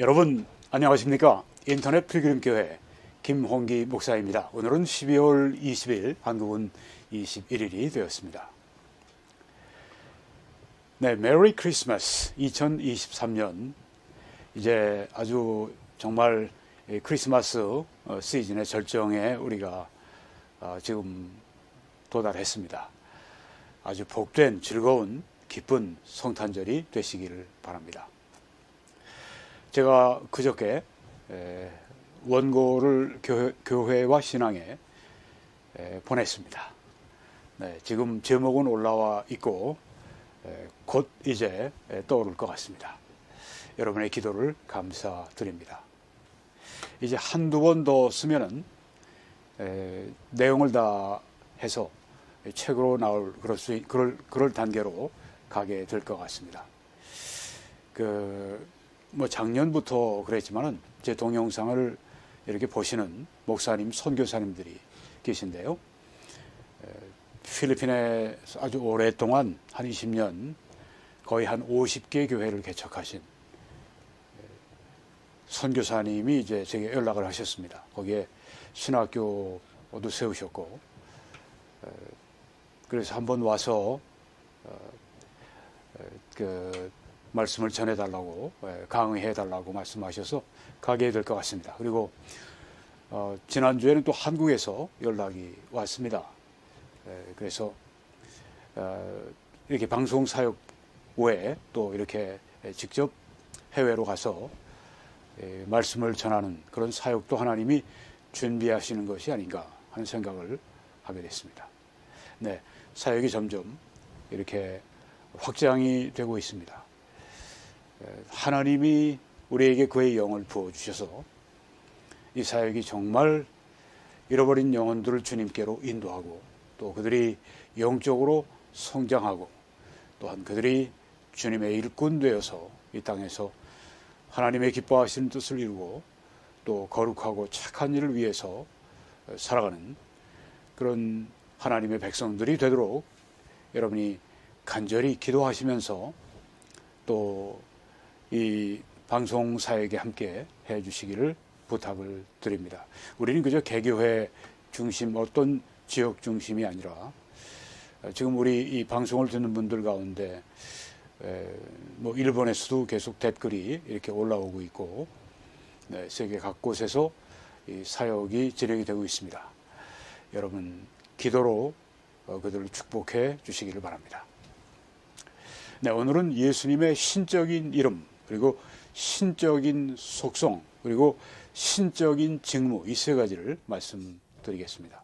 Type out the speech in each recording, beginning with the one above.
여러분 안녕하십니까? 인터넷 필그림교회 김홍기 목사입니다. 오늘은 12월 20일, 한국은 21일이 되었습니다. 네, 메리 크리스마스 2023년 이제 아주 정말 크리스마스 시즌의 절정에 우리가 지금 도달했습니다. 아주 복된 즐거운 기쁜 성탄절이 되시기를 바랍니다. 제가 그저께 원고를 교회와 신앙에 보냈습니다. 네, 지금 제목은 올라와 있고 곧 이제 떠오를 것 같습니다. 여러분의 기도를 감사드립니다. 이제 한두 번 더 쓰면은 내용을 다 해서 책으로 나올 그럴 단계로 가게 될 것 같습니다. 작년부터 그랬지만은 제 동영상을 이렇게 보시는 목사님, 선교사님들이 계신데요. 필리핀에 아주 오랫동안 한 20년 거의 한 50개 교회를 개척하신 선교사님이 이제 제게 연락을 하셨습니다. 거기에 신학교도 세우셨고, 그래서 한번 와서 말씀을 전해달라고, 강의해달라고 말씀하셔서 가게 될 것 같습니다. 그리고 지난주에는 또 한국에서 연락이 왔습니다. 그래서 이렇게 방송 사역 외에 또 이렇게 직접 해외로 가서 말씀을 전하는 그런 사역도 하나님이 준비하시는 것이 아닌가 하는 생각을 하게 됐습니다. 네, 사역이 점점 이렇게 확장이 되고 있습니다. 하나님이 우리에게 그의 영을 부어주셔서 이 사역이 정말 잃어버린 영혼들을 주님께로 인도하고, 또 그들이 영적으로 성장하고, 또한 그들이 주님의 일꾼 되어서 이 땅에서 하나님의 기뻐하시는 뜻을 이루고 또 거룩하고 착한 일을 위해서 살아가는 그런 하나님의 백성들이 되도록 여러분이 간절히 기도하시면서 또 이 방송 사역에 함께 해 주시기를 부탁을 드립니다. 우리는 그저 개교회 중심, 어떤 지역 중심이 아니라 지금 우리 이 방송을 듣는 분들 가운데 일본에서도 계속 댓글이 이렇게 올라오고 있고, 네, 세계 각곳에서 이 사역이 진행이 되고 있습니다. 여러분 기도로 그들을 축복해 주시기를 바랍니다. 네, 오늘은 예수님의 신적인 이름, 그리고 신적인 속성, 그리고 신적인 직무, 이 세 가지를 말씀드리겠습니다.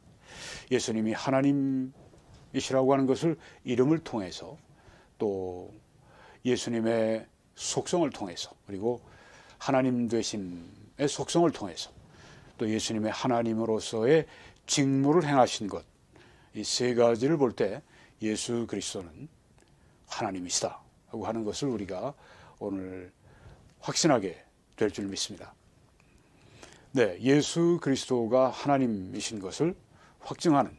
예수님이 하나님이시라고 하는 것을 이름을 통해서, 또 예수님의 속성을 통해서, 그리고 하나님 되심의 속성을 통해서, 또 예수님의 하나님으로서의 직무를 행하신 것, 이 세 가지를 볼 때 예수 그리스도는 하나님이시다 하고 하는 것을 우리가 오늘 확신하게 될 줄 믿습니다. 네, 예수 그리스도가 하나님이신 것을 확증하는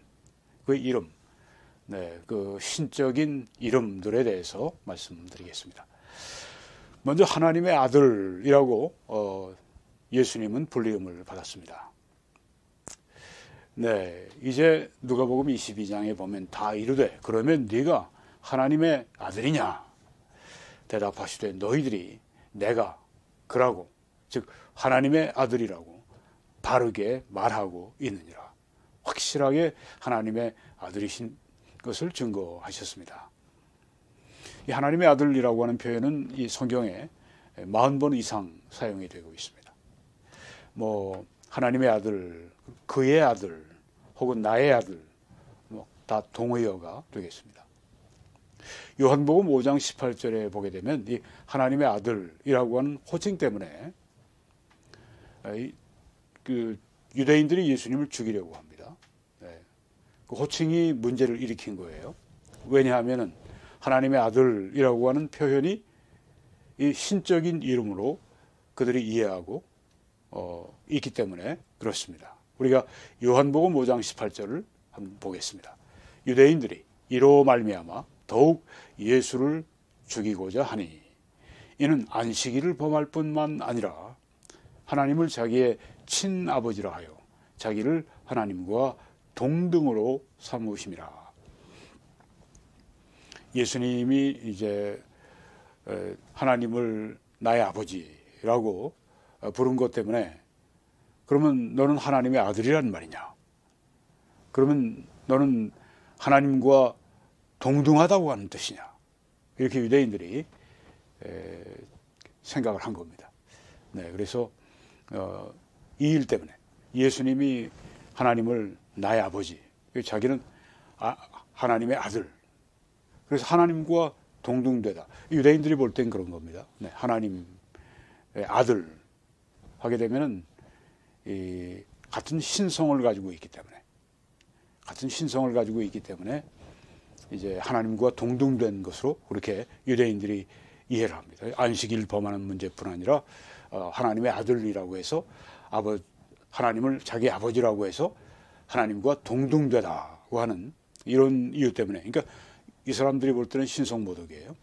그 이름, 네, 그 신적인 이름들에 대해서 말씀드리겠습니다. 먼저 하나님의 아들이라고 예수님은 불리음을 받았습니다. 네, 이제 누가복음 22장에 보면 다 이르되 그러면 네가 하나님의 아들이냐? 대답하시되 너희들이 내가 그라고, 즉 하나님의 아들이라고 바르게 말하고 있느니라. 확실하게 하나님의 아들이신 것을 증거하셨습니다. 이 하나님의 아들이라고 하는 표현은 이 성경에 40번 이상 사용이 되고 있습니다. 하나님의 아들, 그의 아들, 혹은 나의 아들, 다 동의어가 되겠습니다. 요한복음 5장 18절에 보게 되면 이 하나님의 아들이라고 하는 호칭 때문에 유대인들이 예수님을 죽이려고 합니다. 네. 그 호칭이 문제를 일으킨 거예요. 왜냐하면 하나님의 아들이라고 하는 표현이 이 신적인 이름으로 그들이 이해하고 있기 때문에 그렇습니다. 우리가 요한복음 5장 18절을 한번 보겠습니다. 유대인들이 이로 말미암아 더욱 예수를 죽이고자 하니 이는 안식일을 범할 뿐만 아니라 하나님을 자기의 친아버지라 하여 자기를 하나님과 동등으로 삼으심이라. 예수님이 이제 하나님을 나의 아버지라고 부른 것 때문에 그러면 너는 하나님의 아들이란 말이냐? 그러면 너는 하나님과 동등하다고 하는 뜻이냐? 이렇게 유대인들이 생각을 한 겁니다. 네, 그래서 이 일 때문에 예수님이 하나님을 나의 아버지, 자기는 하나님의 아들, 그래서 하나님과 동등되다. 유대인들이 볼 땐 그런 겁니다. 네, 하나님의 아들 하게 되면은 같은 신성을 가지고 있기 때문에 이제 하나님과 동등된 것으로 그렇게 유대인들이 이해를 합니다. 안식일 범하는 문제뿐 아니라 하나님의 아들이라고 해서 하나님을 자기 아버지라고 해서 하나님과 동등되다고 하는 이런 이유 때문에, 그러니까 이 사람들이 볼 때는 신성모독이에요.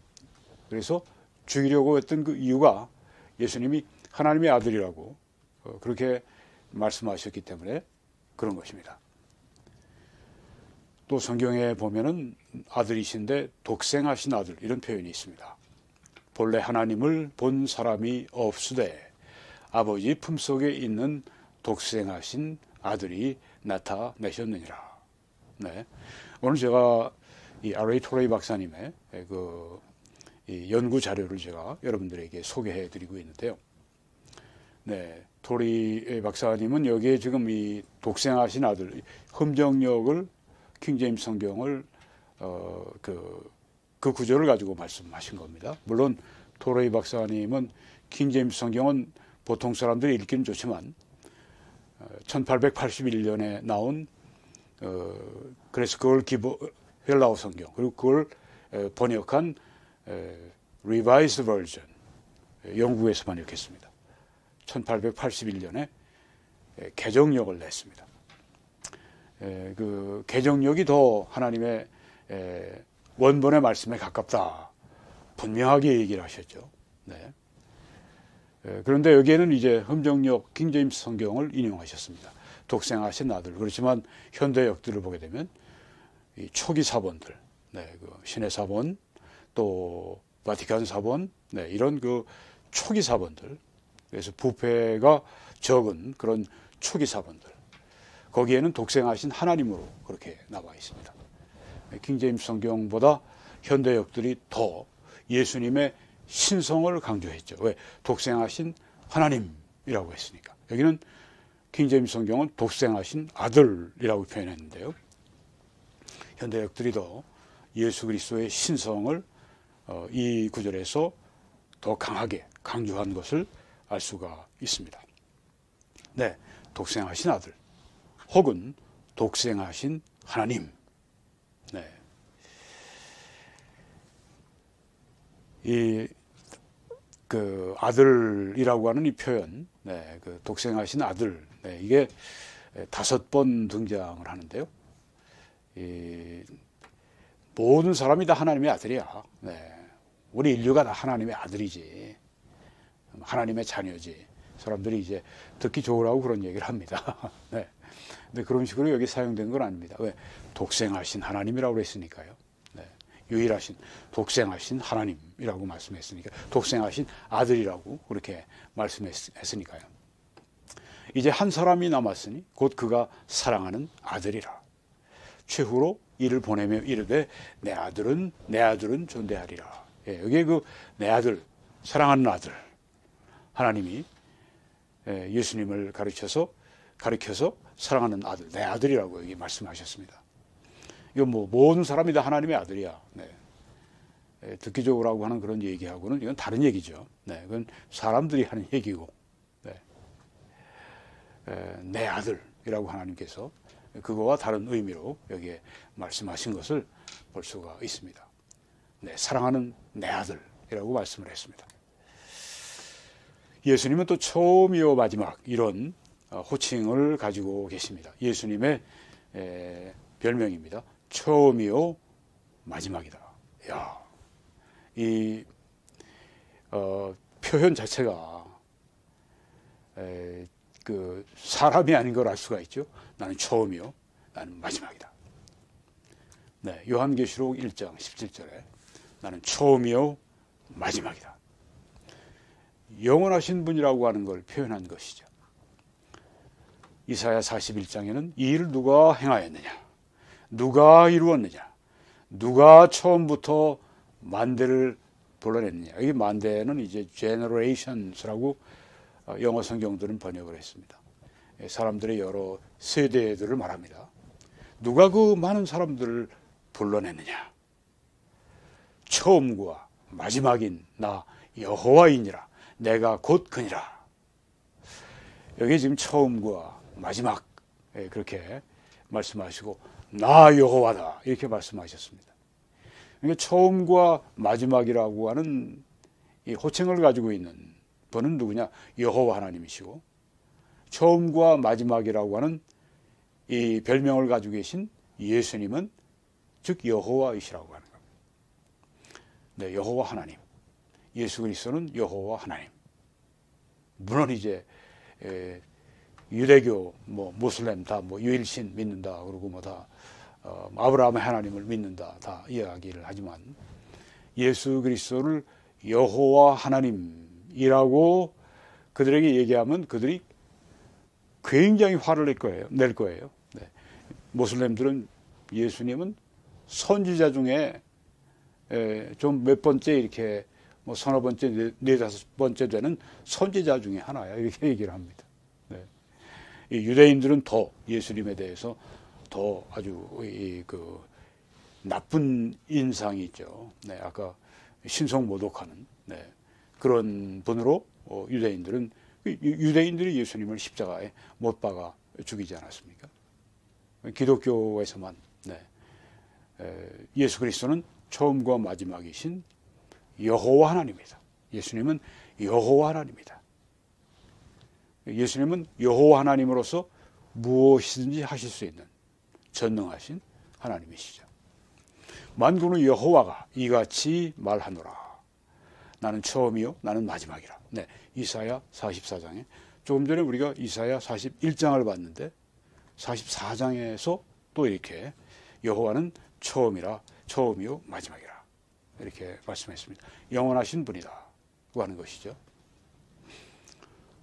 그래서 죽이려고 했던 그 이유가 예수님이 하나님의 아들이라고 그렇게 말씀하셨기 때문에 그런 것입니다. 또 성경에 보면은 아들이신데 독생하신 아들 이런 표현이 있습니다. 본래 하나님을 본 사람이 없으되 아버지 품속에 있는 독생하신 아들이 나타내셨느니라. 네. 오늘 제가 이 R.A. 토레이 박사님의 이 연구 자료를 제가 여러분들에게 소개해 드리고 있는데요. 네. 토레이 박사님은 여기에 지금 이 독생하신 아들, 흠정역을 킹제임스 성경을 그 구절을 가지고 말씀하신 겁니다. 물론 토레이 박사님은 킹제임스 성경은 보통 사람들이 읽기는 좋지만 1881년에 나온 그래서 그걸 헬라어 성경 그리고 그걸 번역한 Revised Version 영국에서 번역했습니다. 1881년에 개정역을 냈습니다. 그 개정역이 더 하나님의 원본의 말씀에 가깝다 분명하게 얘기를 하셨죠. 네. 그런데 여기에는 이제 흠정역 킹제임스 성경을 인용하셨습니다. 독생하신 아들. 그렇지만 현대역들을 보게 되면 이 초기 사본들, 네, 그 신의 사본, 또 바티칸 사본, 네, 이런 그 초기 사본들. 그래서 부패가 적은 그런 초기 사본들. 거기에는 독생하신 하나님으로 그렇게 나와 있습니다. 킹제임스 성경보다 현대역들이 더 예수님의 신성을 강조했죠. 왜? 독생하신 하나님이라고 했으니까. 여기는 킹제임스 성경은 독생하신 아들이라고 표현했는데요. 현대역들이 더 예수 그리스도의 신성을 이 구절에서 더 강하게 강조한 것을 알 수가 있습니다. 네, 독생하신 아들 혹은 독생하신 하나님. 네. 그 아들이라고 하는 이 표현, 네, 그 독생하신 아들, 네, 이게 5번 등장을 하는데요. 모든 사람이 다 하나님의 아들이야. 네. 우리 인류가 다 하나님의 아들이지. 하나님의 자녀지. 사람들이 이제 듣기 좋으라고 그런 얘기를 합니다. 네. 근데 그런 식으로 여기 사용된 건 아닙니다. 왜? 독생하신 하나님이라고 그랬으니까요. 네. 유일하신 독생하신 하나님이라고 말씀했으니까 독생하신 아들이라고 그렇게 말씀했으니까요. 이제 한 사람이 남았으니 곧 그가 사랑하는 아들이라. 최후로 이를 보내며 이르되 내 아들은 존대하리라. 예, 여기에 그 내 아들, 사랑하는 아들, 하나님이 예수님을 가르쳐서 사랑하는 아들, 내 아들이라고 여기 말씀하셨습니다. 이건 뭐 모든 사람이 다 하나님의 아들이야. 네. 듣기 좋으라고 하는 그런 얘기하고는 이건 다른 얘기죠. 네, 그건 사람들이 하는 얘기고, 네. 내 아들이라고 하나님께서 그거와 다른 의미로 여기에 말씀하신 것을 볼 수가 있습니다. 네, 사랑하는 내 아들이라고 말씀을 했습니다. 예수님은 또 처음이요 마지막 이런 호칭을 가지고 계십니다. 예수님의 별명입니다. 처음이요 마지막이다. 야, 표현 자체가 그 사람이 아닌 걸 알 수가 있죠. 나는 처음이요, 나는 마지막이다. 네, 요한계시록 1장 17절에 나는 처음이요 마지막이다. 영원하신 분이라고 하는 걸 표현한 것이죠. 이사야 41장에는 이 일을 누가 행하였느냐, 누가 이루었느냐, 누가 처음부터 만대를 불러냈느냐. 이 만대는 이제 generations라고 영어 성경들은 번역을 했습니다. 사람들의 여러 세대들을 말합니다. 누가 그 많은 사람들을 불러냈느냐. 처음과 마지막인 나 여호와이니라. 내가 곧 그니라. 여기 지금 처음과 마지막 그렇게 말씀하시고 나 여호와다 이렇게 말씀하셨습니다. 그러니까 처음과 마지막이라고 하는 이 호칭을 가지고 있는 분은 누구냐? 여호와 하나님이시고, 처음과 마지막이라고 하는 이 별명을 가지고 계신 예수님은 즉 여호와이시라고 하는 겁니다. 네, 여호와 하나님. 예수 그리스도는 여호와 하나님. 물론 이제 유대교, 무슬림 다 유일신 믿는다 그러고 다 아브라함의 하나님을 믿는다 다 이야기를 하지만 예수 그리스도를 여호와 하나님이라고 그들에게 얘기하면 그들이 굉장히 화를 낼 거예요. 네. 모슬렘들은 예수님은 선지자 중에 좀 몇 번째 이렇게 서너 번째, 네다섯 번째 되는 선지자 중에 하나야 이렇게 얘기를 합니다. 네. 이 유대인들은 더 예수님에 대해서 더 아주 그 나쁜 인상이 있죠. 네, 아까 신성 모독하는 그런 분으로 유대인들이 예수님을 십자가에 못 박아 죽이지 않았습니까? 기독교에서만 예수 그리스도는 처음과 마지막이신 여호와 하나님이다. 예수님은 여호와 하나님이다. 예수님은 여호와 하나님으로서 무엇이든지 하실 수 있는 전능하신 하나님이시죠. 만군의 여호와가 이같이 말하노라. 나는 처음이요 나는 마지막이라. 네, 이사야 44장에 조금 전에 우리가 이사야 41장을 봤는데 44장에서 또 이렇게 여호와는 처음이요 마지막이라 이렇게 말씀했습니다. 영원하신 분이다 고 하는 것이죠.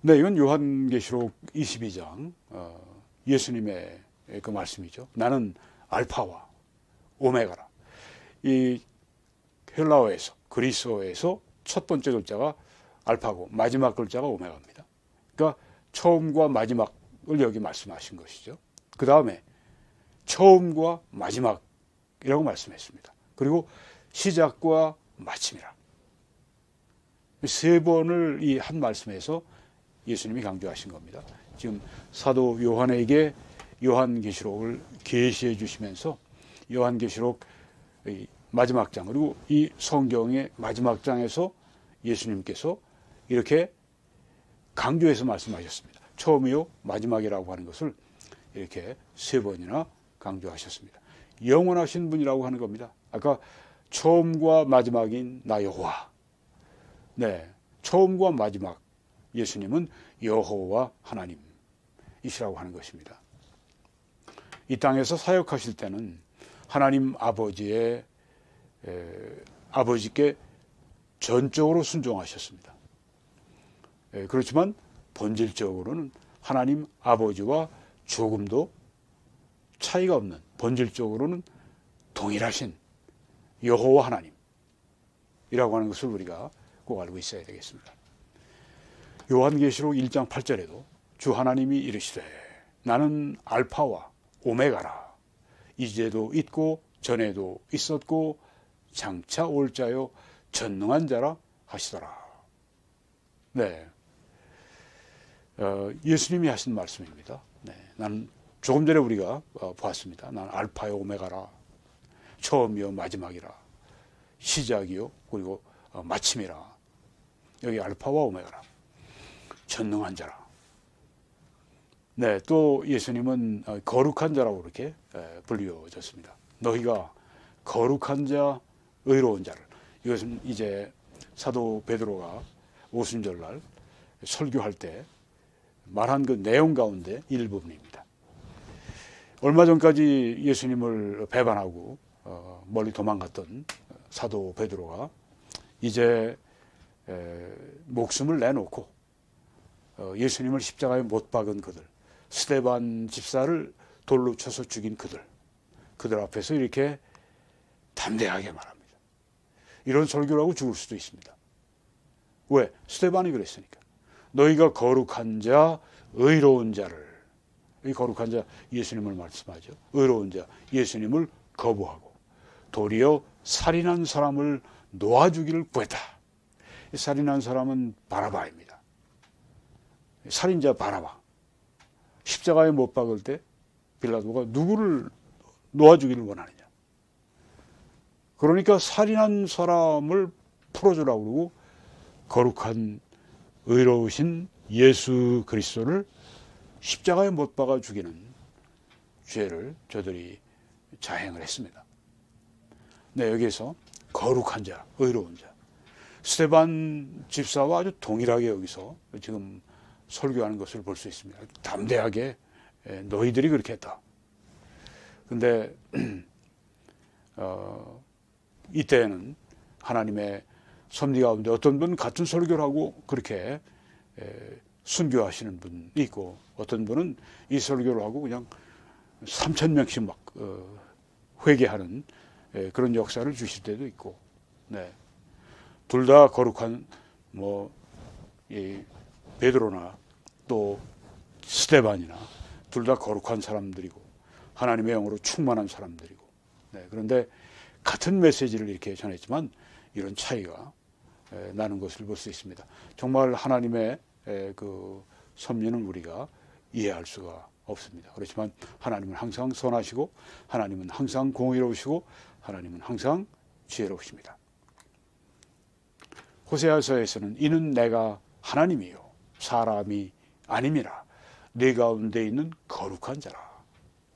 네, 이건 요한계시록 22장 예수님의 그 말씀이죠. 나는 알파와 오메가라. 이 헬라어에서 그리스어에서 첫 번째 글자가 알파고 마지막 글자가 오메가입니다. 그러니까 처음과 마지막을 여기 말씀하신 것이죠. 그 다음에 처음과 마지막이라고 말씀했습니다. 그리고 시작과 마침이라. 세 번을 이 한 말씀에서 예수님이 강조하신 겁니다. 지금 사도 요한에게 요한계시록을 계시해 주시면서 요한계시록 마지막 장 그리고 이 성경의 마지막 장에서 예수님께서 이렇게 강조해서 말씀하셨습니다. 처음이요 마지막이라고 하는 것을 이렇게 세 번이나 강조하셨습니다. 영원하신 분이라고 하는 겁니다. 아까 처음과 마지막인 나 여호와. 네, 처음과 마지막 예수님은 여호와 하나님이시라고 하는 것입니다. 이 땅에서 사역하실 때는 하나님 아버지께 전적으로 순종하셨습니다. 그렇지만 본질적으로는 하나님 아버지와 조금도 차이가 없는, 본질적으로는 동일하신 여호와 하나님이라고 하는 것을 우리가 꼭 알고 있어야 되겠습니다. 요한계시록 1장 8절에도 주 하나님이 이르시되 나는 알파와 오메가라. 이제도 있고 전에도 있었고 장차 올 자요 전능한 자라 하시더라. 네, 예수님이 하신 말씀입니다. 네, 나는 조금 전에 우리가 보았습니다. 나는 알파요 오메가라. 처음이요 마지막이라. 시작이요 그리고 마침이라. 여기 알파와 오메가라. 전능한 자라. 네, 또 예수님은 거룩한 자라고 그렇게 불리워졌습니다. 너희가 거룩한 자, 의로운 자를. 이것은 이제 사도 베드로가 오순절날 설교할 때 말한 그 내용 가운데 일부분입니다. 얼마 전까지 예수님을 배반하고 멀리 도망갔던 사도 베드로가 이제 목숨을 내놓고 예수님을 십자가에 못 박은 그들, 스데반 집사를 돌로 쳐서 죽인 그들 앞에서 이렇게 담대하게 말합니다. 이런 설교를 하고 죽을 수도 있습니다. 왜? 스데반이 그랬으니까. 너희가 거룩한 자, 의로운 자를, 이 거룩한 자 예수님을 말씀하죠. 의로운 자 예수님을 거부하고 도리어 살인한 사람을 놓아주기를 구했다. 살인한 사람은 바라바입니다. 살인자 바라바. 십자가에 못 박을 때 빌라도가 누구를 놓아주기를 원하느냐. 그러니까 살인한 사람을 풀어주라고 그러고 거룩한 의로우신 예수 그리스도를 십자가에 못 박아 죽이는 죄를 저들이 자행을 했습니다. 네, 여기에서 거룩한 자, 의로운 자. 스데반 집사와 아주 동일하게 여기서 지금 설교하는 것을 볼 수 있습니다. 담대하게 너희들이 그렇게 했다. 근데 이때는 하나님의 섭리 가운데 어떤 분은 같은 설교를 하고 그렇게 순교하시는 분이 있고 어떤 분은 이 설교를 하고 그냥 3,000명씩 막 회개하는 그런 역사를 주실 때도 있고, 네. 둘 다 거룩한 이 베드로나 또 스데반이나 둘 다 거룩한 사람들이고 하나님의 영으로 충만한 사람들이고, 네. 그런데 같은 메시지를 이렇게 전했지만 이런 차이가 나는 것을 볼 수 있습니다. 정말 하나님의 그 섭리는 우리가 이해할 수가 없습니다. 그렇지만 하나님은 항상 선하시고 하나님은 항상 공의로우시고 하나님은 항상 지혜로우십니다. 호세아서에서는 이는 내가 하나님이요 사람이 아님이라 네 가운데 있는 거룩한 자라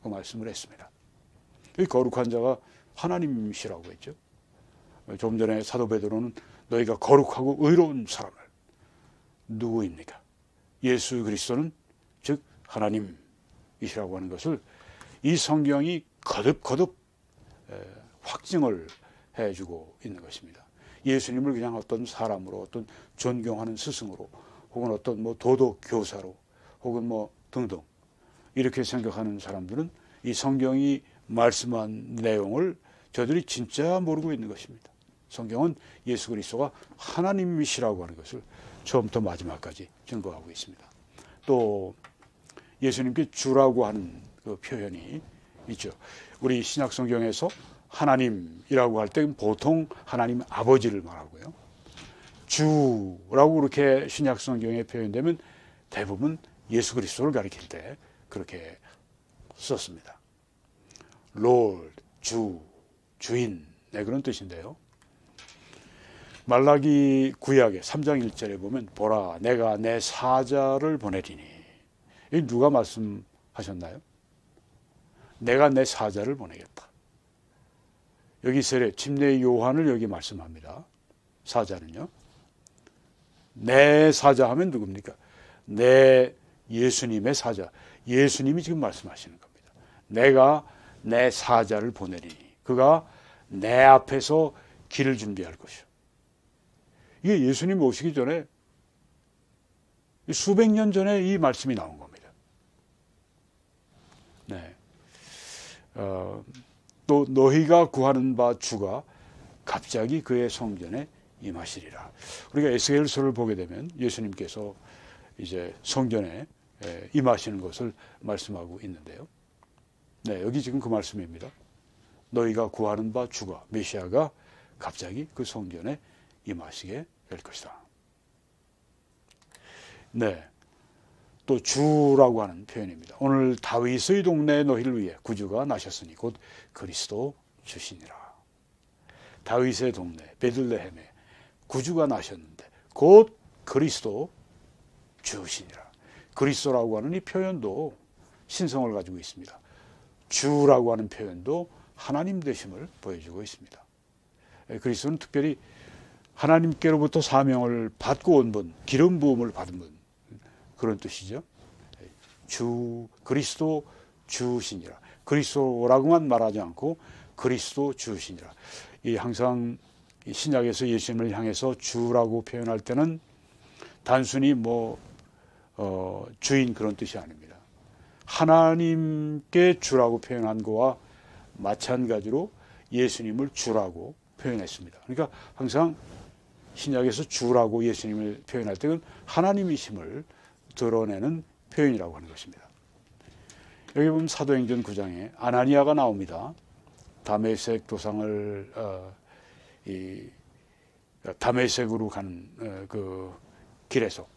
그 말씀을 했습니다. 이 거룩한 자가 하나님이시라고 했죠. 좀 전에 사도 베드로는 너희가 거룩하고 의로운 사람을, 누구입니까? 예수 그리스도는 즉 하나님이시라고 하는 것을 이 성경이 거듭거듭 확증을 해주고 있는 것입니다. 예수님을 그냥 어떤 사람으로, 어떤 존경하는 스승으로, 혹은 어떤 도덕 교사로, 혹은 등등 이렇게 생각하는 사람들은 이 성경이 말씀한 내용을 저들이 진짜 모르고 있는 것입니다. 성경은 예수 그리스도가 하나님이시라고 하는 것을 처음부터 마지막까지 증거하고 있습니다. 또 예수님께 주라고 하는 그 표현이 있죠. 우리 신약 성경에서 하나님이라고 할 때 보통 하나님 아버지를 말하고요. 주라고 그렇게 신약 성경에 표현되면 대부분 예수 그리스도를 가리킬 때 그렇게 썼습니다. Lord, 주, 주인, 네, 그런 뜻인데요. 말라기 구약의 3장 1절에 보면 보라 내가 내 사자를 보내리니, 이 누가 말씀하셨나요? 내가 내 사자를 보내겠다. 여기 세례 침례 요한을 여기 말씀합니다. 사자는요. 내 사자 하면 누굽니까? 내 예수님의 사자. 예수님이 지금 말씀하시는 겁니다. 내가 내 사자를 보내리니 그가 내 앞에서 길을 준비할 것이요. 이게 예수님 오시기 전에 수백 년 전에 이 말씀이 나온 겁니다. 네. 또 너희가 구하는 바 주가 갑자기 그의 성전에 임하시리라. 우리가 에스겔서를 보게 되면 예수님께서 이제 성전에 임하시는 것을 말씀하고 있는데요. 네, 여기 지금 그 말씀입니다. 너희가 구하는 바 주가, 메시아가 갑자기 그 성전에 임하시게 될 것이다. 네, 또 주라고 하는 표현입니다. 오늘 다윗의 동네 너희를 위해 구주가 나셨으니 곧 그리스도 주시니라. 다윗의 동네 베들레헴에 구주가 나셨는데 곧 그리스도 주시니라. 그리스도라고 하는 이 표현도 신성을 가지고 있습니다. 주라고 하는 표현도 하나님 되심을 보여주고 있습니다. 그리스도는 특별히 하나님께로부터 사명을 받고 온 분, 기름 부음을 받은 분, 그런 뜻이죠. 주 그리스도 주시니라. 그리스도라고만 말하지 않고 그리스도 주시니라. 이 항상 신약에서 예수님을 향해서 주라고 표현할 때는 단순히 주인 그런 뜻이 아닙니다. 하나님께 주라고 표현한 거와 마찬가지로 예수님을 주라고 표현했습니다. 그러니까 항상 신약에서 주라고 예수님을 표현할 때는 하나님이심을 드러내는 표현이라고 하는 것입니다. 여기 보면 사도행전 9장에 아나니아가 나옵니다. 다메섹 도상을 다메섹으로 가는 그 길에서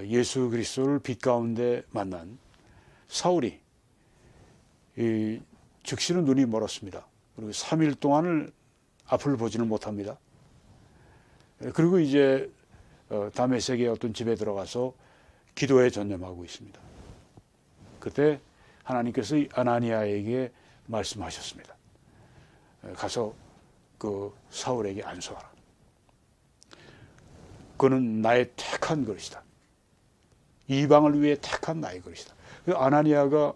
예수 그리스도를 빛 가운데 만난 사울이 즉시는 눈이 멀었습니다. 그리고 3일 동안을 앞을 보지는 못합니다. 그리고 이제 다메섹의 어떤 집에 들어가서 기도에 전념하고 있습니다. 그때 하나님께서 아나니아에게 말씀하셨습니다. 가서 그 사울에게 안수하라. 그는 나의 택한 그릇이다. 이방을 위해 택한 나의 그릇이다. 아나니아가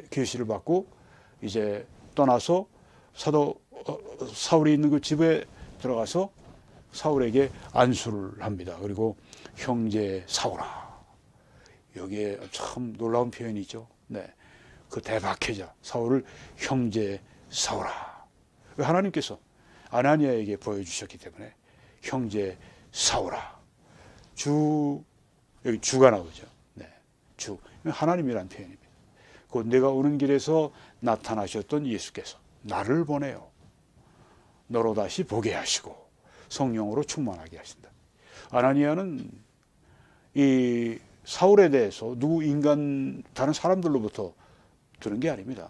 계시를 받고 이제 떠나서 사울이 있는 그 집에 들어가서 사울에게 안수를 합니다. 그리고 형제 사울아. 여기에 참 놀라운 표현이죠. 네. 그 대박해자 사울을 형제 사울아. 하나님께서 아나니아에게 보여주셨기 때문에 형제 사울아. 여기 주가 나오죠. 네. 주. 하나님이란 표현입니다. 곧 내가 오는 길에서 나타나셨던 예수께서 나를 보내요. 너로 다시 보게 하시고 성령으로 충만하게 하신다. 아나니아는 이 사울에 대해서 다른 사람들로부터 들은 게 아닙니다.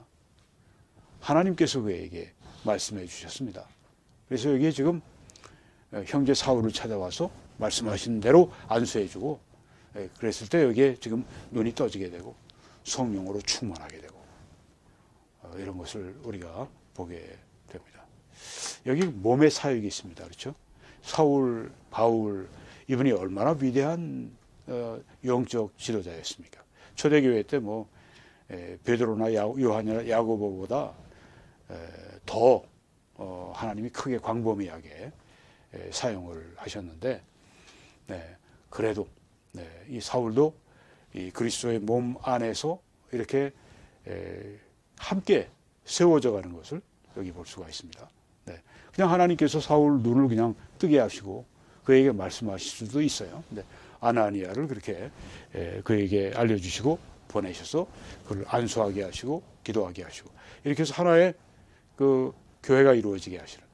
하나님께서 그에게 말씀해 주셨습니다. 그래서 여기에 지금 형제 사울을 찾아와서 말씀하신 대로 안수해 주고 그랬을 때 여기에 지금 눈이 떠지게 되고 성령으로 충만하게 되고 이런 것을 우리가 보게 됩니다. 여기 몸의 사역이 있습니다. 그렇죠? 사울, 바울 이분이 얼마나 위대한 영적 지도자였습니까? 초대교회 때 베드로나 요한이나 야고보보다 더 하나님이 크게 광범위하게 사용을 하셨는데 그래도 이 사울도 이 그리스도의 몸 안에서 이렇게 함께 세워져 가는 것을 여기 볼 수가 있습니다. 그냥 하나님께서 사울 눈을 그냥 뜨게 하시고 그에게 말씀하실 수도 있어요. 아나니아를 그렇게 그에게 알려주시고 보내셔서 그를 안수하게 하시고 기도하게 하시고 이렇게 해서 하나의 그 교회가 이루어지게 하시는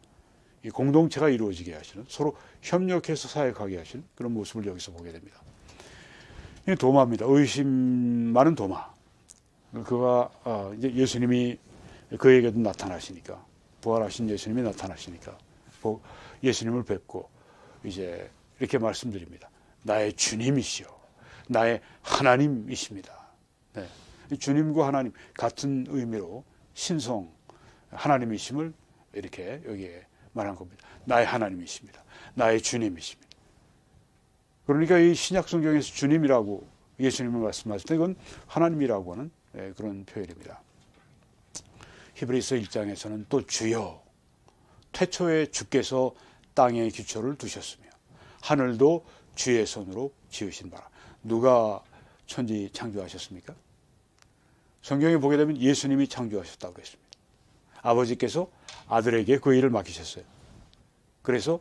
이 공동체가 이루어지게 하시는 서로 협력해서 사역하게 하시는 그런 모습을 여기서 보게 됩니다. 도마입니다. 의심 많은 도마. 그가 이제 예수님이 그에게도 나타나시니까 부활하신 예수님이 나타나시니까 예수님을 뵙고 이제 이렇게 말씀드립니다. 나의 주님이시여, 나의 하나님이십니다. 네. 주님과 하나님 같은 의미로 신성 하나님이심을 이렇게 여기에 말한 겁니다. 나의 하나님이십니다. 나의 주님이십니다. 그러니까 이 신약 성경에서 주님이라고 예수님을 말씀하실 때 이건 하나님이라고 하는 그런 표현입니다. 히브리서 1장에서는 또 주여 태초에 주께서 땅의 기초를 두셨으며 하늘도 주의 손으로 지으신 바라. 누가 천지 창조하셨습니까? 성경에 보게 되면 예수님이 창조하셨다고 그랬습니다. 아버지께서 아들에게 그 일을 맡기셨어요. 그래서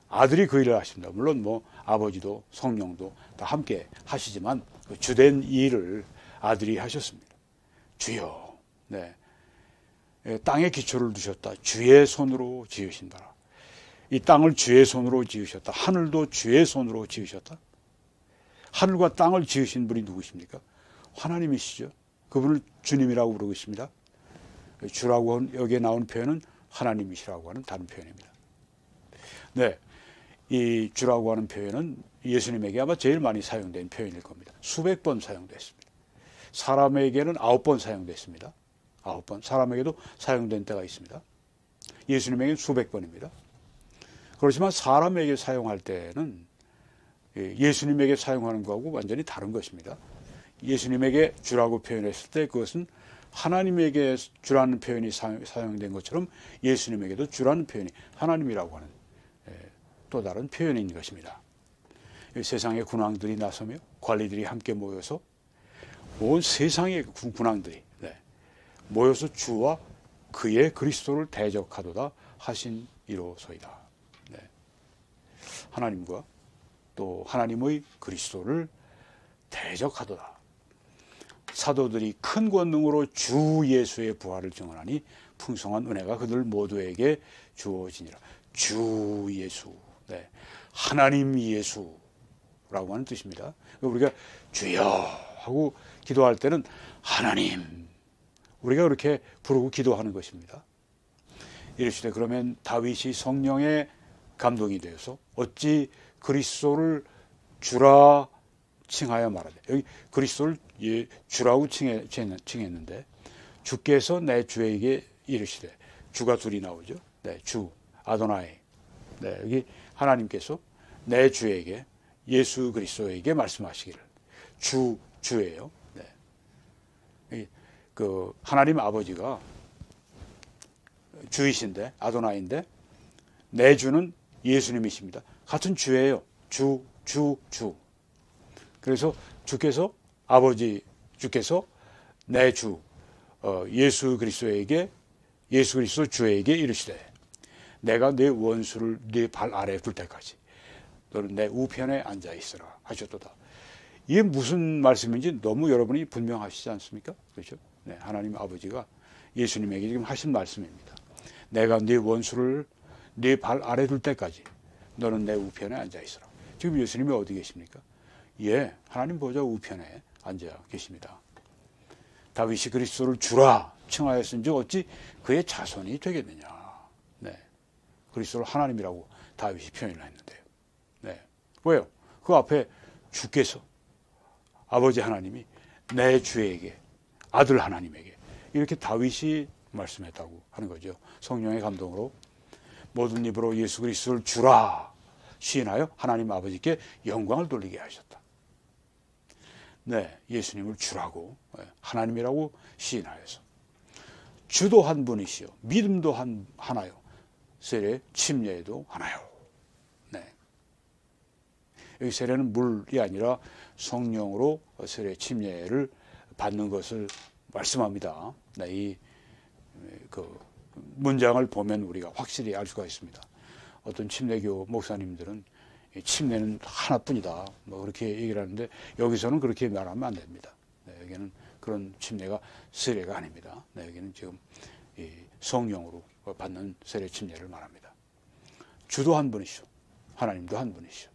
아들이 그 일을 하십니다. 물론 아버지도 성령도 다 함께 하시지만 그 주된 일을 아들이 하셨습니다. 주여, 땅의 기초를 두셨다. 주의 손으로 지으신 바라. 이 땅을 주의 손으로 지으셨다. 하늘도 주의 손으로 지으셨다. 하늘과 땅을 지으신 분이 누구십니까? 하나님이시죠. 그분을 주님이라고 부르고 있습니다. 주라고 하는 여기에 나온 표현은 하나님이시라고 하는 다른 표현입니다. 이 주라고 하는 표현은 예수님에게 아마 제일 많이 사용된 표현일 겁니다. 수백 번 사용됐습니다. 사람에게는 9번 사용됐습니다. 9번. 사람에게도 사용된 때가 있습니다. 예수님에게는 수백 번입니다. 그렇지만 사람에게 사용할 때는 예수님에게 사용하는 것하고 완전히 다른 것입니다. 예수님에게 주라고 표현했을 때 그것은 하나님에게 주라는 표현이 사용된 것처럼 예수님에게도 주라는 표현이 하나님이라고 하는 또 다른 표현인 것입니다. 세상의 군왕들이 나서며 관리들이 함께 모여서 온 세상의 군왕들이 모여서 주와 그의 그리스도를 대적하도다 하신 이로소이다. 하나님과 또 하나님의 그리스도를 대적하도다. 사도들이 큰 권능으로 주 예수의 부활을 증언하니 풍성한 은혜가 그들 모두에게 주어지니라. 주 예수, 하나님 예수라고 하는 뜻입니다. 우리가 주여 하고 기도할 때는 하나님, 우리가 그렇게 부르고 기도하는 것입니다. 이르시되 그러면 다윗이 성령의 감동이 되어서 어찌 그리스도를 주라 칭하여 말하되, 여기 그리스도를 주라고 칭했는데 주께서 내 주에게 이르시되, 주가 둘이 나오죠. 주 아도나이. 여기 하나님께서 내 주에게, 예수 그리스도에게 말씀하시기를, 주예요. 그 하나님 아버지가 주이신데, 아도나이인데 내 주는 예수님이십니다. 같은 주예요. 주. 그래서 주께서 내 주 예수 그리스도에게, 예수 그리스도 주에게 이르시되, 내가 네 원수를 네 발 아래에 둘 때까지 너는 내 우편에 앉아 있으라 하셨도다. 이게 무슨 말씀인지 너무 여러분이 분명하시지 않습니까? 그렇죠? 하나님 아버지가 예수님에게 지금 하신 말씀입니다. 내가 네 원수를 네 발 아래 둘 때까지 너는 내 우편에 앉아 있으라. 지금 예수님이 어디 계십니까? 하나님 보좌 우편에 앉아 계십니다. 다윗이 그리스도를 주라 칭하였은즉 어찌 그의 자손이 되겠느냐. 그리스도를 하나님이라고 다윗이 표현을 했는데요. 왜요? 그 앞에 주께서, 아버지 하나님이 내 주에게, 아들 하나님에게 이렇게 다윗이 말씀했다고 하는 거죠. 성령의 감동으로 모든 입으로 예수 그리스도를 주라 시인하여 하나님 아버지께 영광을 돌리게 하셨다. 예수님을 주라고, 하나님이라고 시인하여서, 주도 한 분이시요 믿음도 하나요 세례 침례도 하나요. 여기 세례는 물이 아니라 성령으로 세례 침례를 받는 것을 말씀합니다. 이 문장을 보면 우리가 확실히 알 수가 있습니다. 어떤 침례교 목사님들은 침례는 하나뿐이다, 그렇게 얘기를 하는데 여기서는 그렇게 말하면 안 됩니다. 여기는 그런 침례가 세례가 아닙니다. 여기는 지금 성령으로 받는 세례 침례를 말합니다. 주도 한 분이시오, 하나님도 한 분이시오.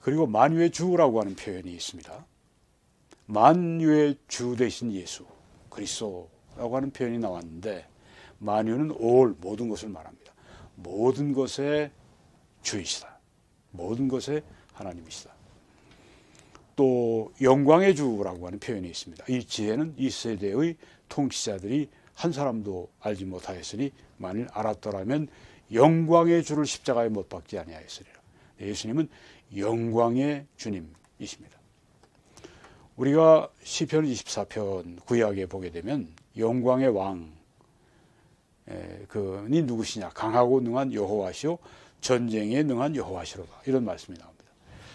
그리고 만유의 주라고 하는 표현이 있습니다. 만유의 주 되신 예수 그리스도라고 하는 표현이 나왔는데, 만유는 모든 것을 말합니다. 모든 것의 주이시다. 모든 것의 하나님이시다. 또 영광의 주라고 하는 표현이 있습니다. 이 지혜는 이 세대의 통치자들이 한 사람도 알지 못하였으니 만일 알았더라면 영광의 주를 십자가에 못 박지 아니하였으리라. 예수님은 영광의 주님이십니다. 우리가 시편 24편 구약에 보게 되면 영광의 왕이 누구시냐? 강하고 능한 여호와시요 전쟁에 능한 여호와시로다. 이런 말씀이 나옵니다.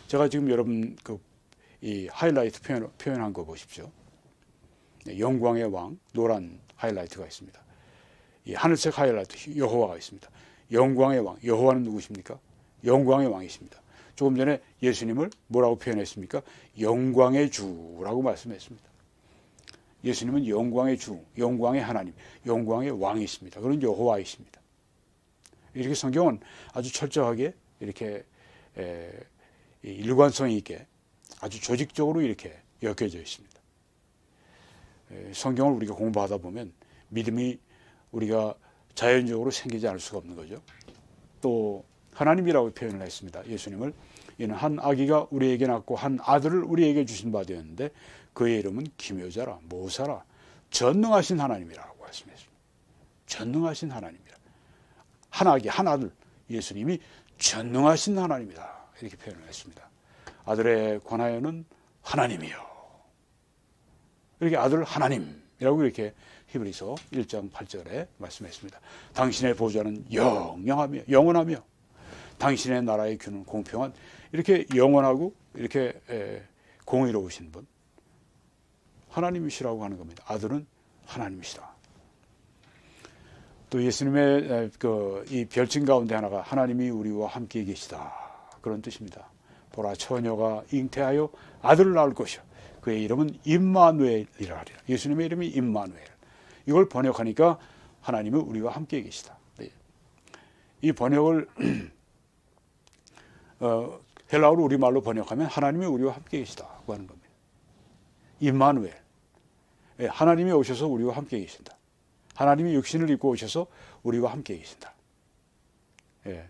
제가 지금 여러분 이 하이라이트 표현한 거 보십시오. 영광의 왕, 노란 하이라이트가 있습니다. 이 하늘색 하이라이트 여호와가 있습니다. 영광의 왕, 여호와는 누구십니까? 영광의 왕이십니다. 조금 전에 예수님을 뭐라고 표현했습니까? 영광의 주라고 말씀했습니다. 예수님은 영광의 주, 영광의 하나님, 영광의 왕이십니다. 그런 여호와이십니다. 이렇게 성경은 아주 철저하게 이렇게 일관성 있게 아주 조직적으로 이렇게 엮여져 있습니다. 성경을 우리가 공부하다 보면 믿음이 우리가 자연적으로 생기지 않을 수가 없는 거죠. 또 하나님이라고 표현을 했습니다. 예수님을 이는 한 아기가 우리에게 낳고 한 아들을 우리에게 주신 바 되었는데 그의 이름은 기묘자라 모사라 전능하신 하나님이라고 말씀했습니다. 전능하신 하나님이라. 한 아기 한 아들, 예수님이 전능하신 하나님이다. 이렇게 표현을 했습니다. 아들에 관하여는 하나님이요. 이렇게 아들 하나님이라고 이렇게 히브리서 1장 8절에 말씀했습니다. 당신의 보좌는 영영하며 영원하며 당신의 나라의 규는 공평한, 이렇게 영원하고 이렇게 공의로우신 분 하나님이시라고 하는 겁니다. 아들은 하나님이시다. 또 예수님의 이 별칭 가운데 하나가 하나님이 우리와 함께 계시다, 그런 뜻입니다. 보라, 처녀가 잉태하여 아들을 낳을 것이요 그의 이름은 임마누엘이라 하리라. 예수님의 이름이 임마누엘. 이걸 번역하니까 하나님은 우리와 함께 계시다. 이 번역을 헬라어로 우리말로 번역하면 하나님이 우리와 함께 계시다고 하는 겁니다. 임마누엘. 하나님이 오셔서 우리와 함께 계신다. 하나님이 육신을 입고 오셔서 우리와 함께 계신다. 예.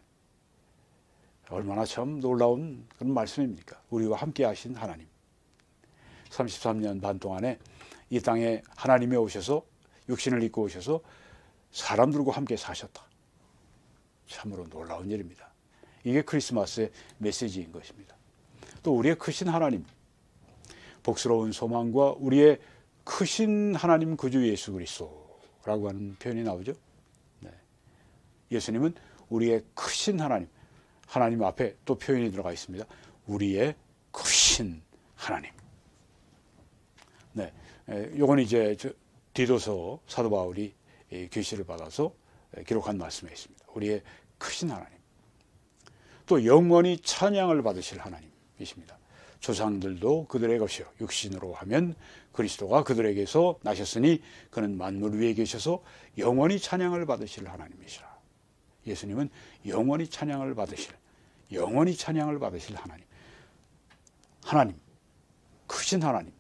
얼마나 참 놀라운 그런 말씀입니까? 우리와 함께 하신 하나님. 33년 반 동안에 이 땅에 하나님이 오셔서 육신을 입고 오셔서 사람들과 함께 사셨다. 참으로 놀라운 일입니다. 이게 크리스마스의 메시지인 것입니다. 또 우리의 크신 하나님, 복스러운 소망과 우리의 크신 하나님 구주 예수 그리스도라고 하는 표현이 나오죠. 네. 예수님은 우리의 크신 하나님, 하나님 앞에 또 표현이 들어가 있습니다. 우리의 크신 하나님. 네, 요건 이제 디도서 사도 바울이 계시를 받아서 기록한 말씀에 있습니다. 우리의 크신 하나님. 또 영원히 찬양을 받으실 하나님이십니다. 조상들도 그들의 것이요 육신으로 하면 그리스도가 그들에게서 나셨으니 그는 만물 위에 계셔서 영원히 찬양을 받으실 하나님이시라. 예수님은 영원히 찬양을 받으실 하나님. 하나님, 크신 하나님.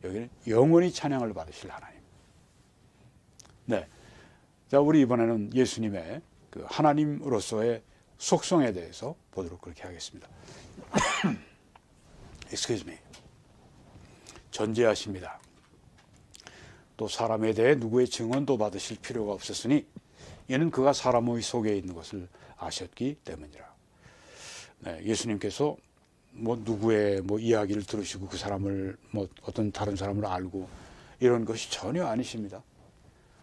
여기는 영원히 찬양을 받으실 하나님. 네. 자, 우리 이번에는 예수님의 그 하나님으로서의 속성에 대해서 보도록 그렇게 하겠습니다. Excuse me. 전지하십니다. 또 사람에 대해 누구의 증언도 받으실 필요가 없었으니 이는 그가 사람의 속에 있는 것을 아셨기 때문이라. 네, 예수님께서 누구의 이야기를 들으시고 그 사람을 어떤 다른 사람을 알고 이런 것이 전혀 아니십니다.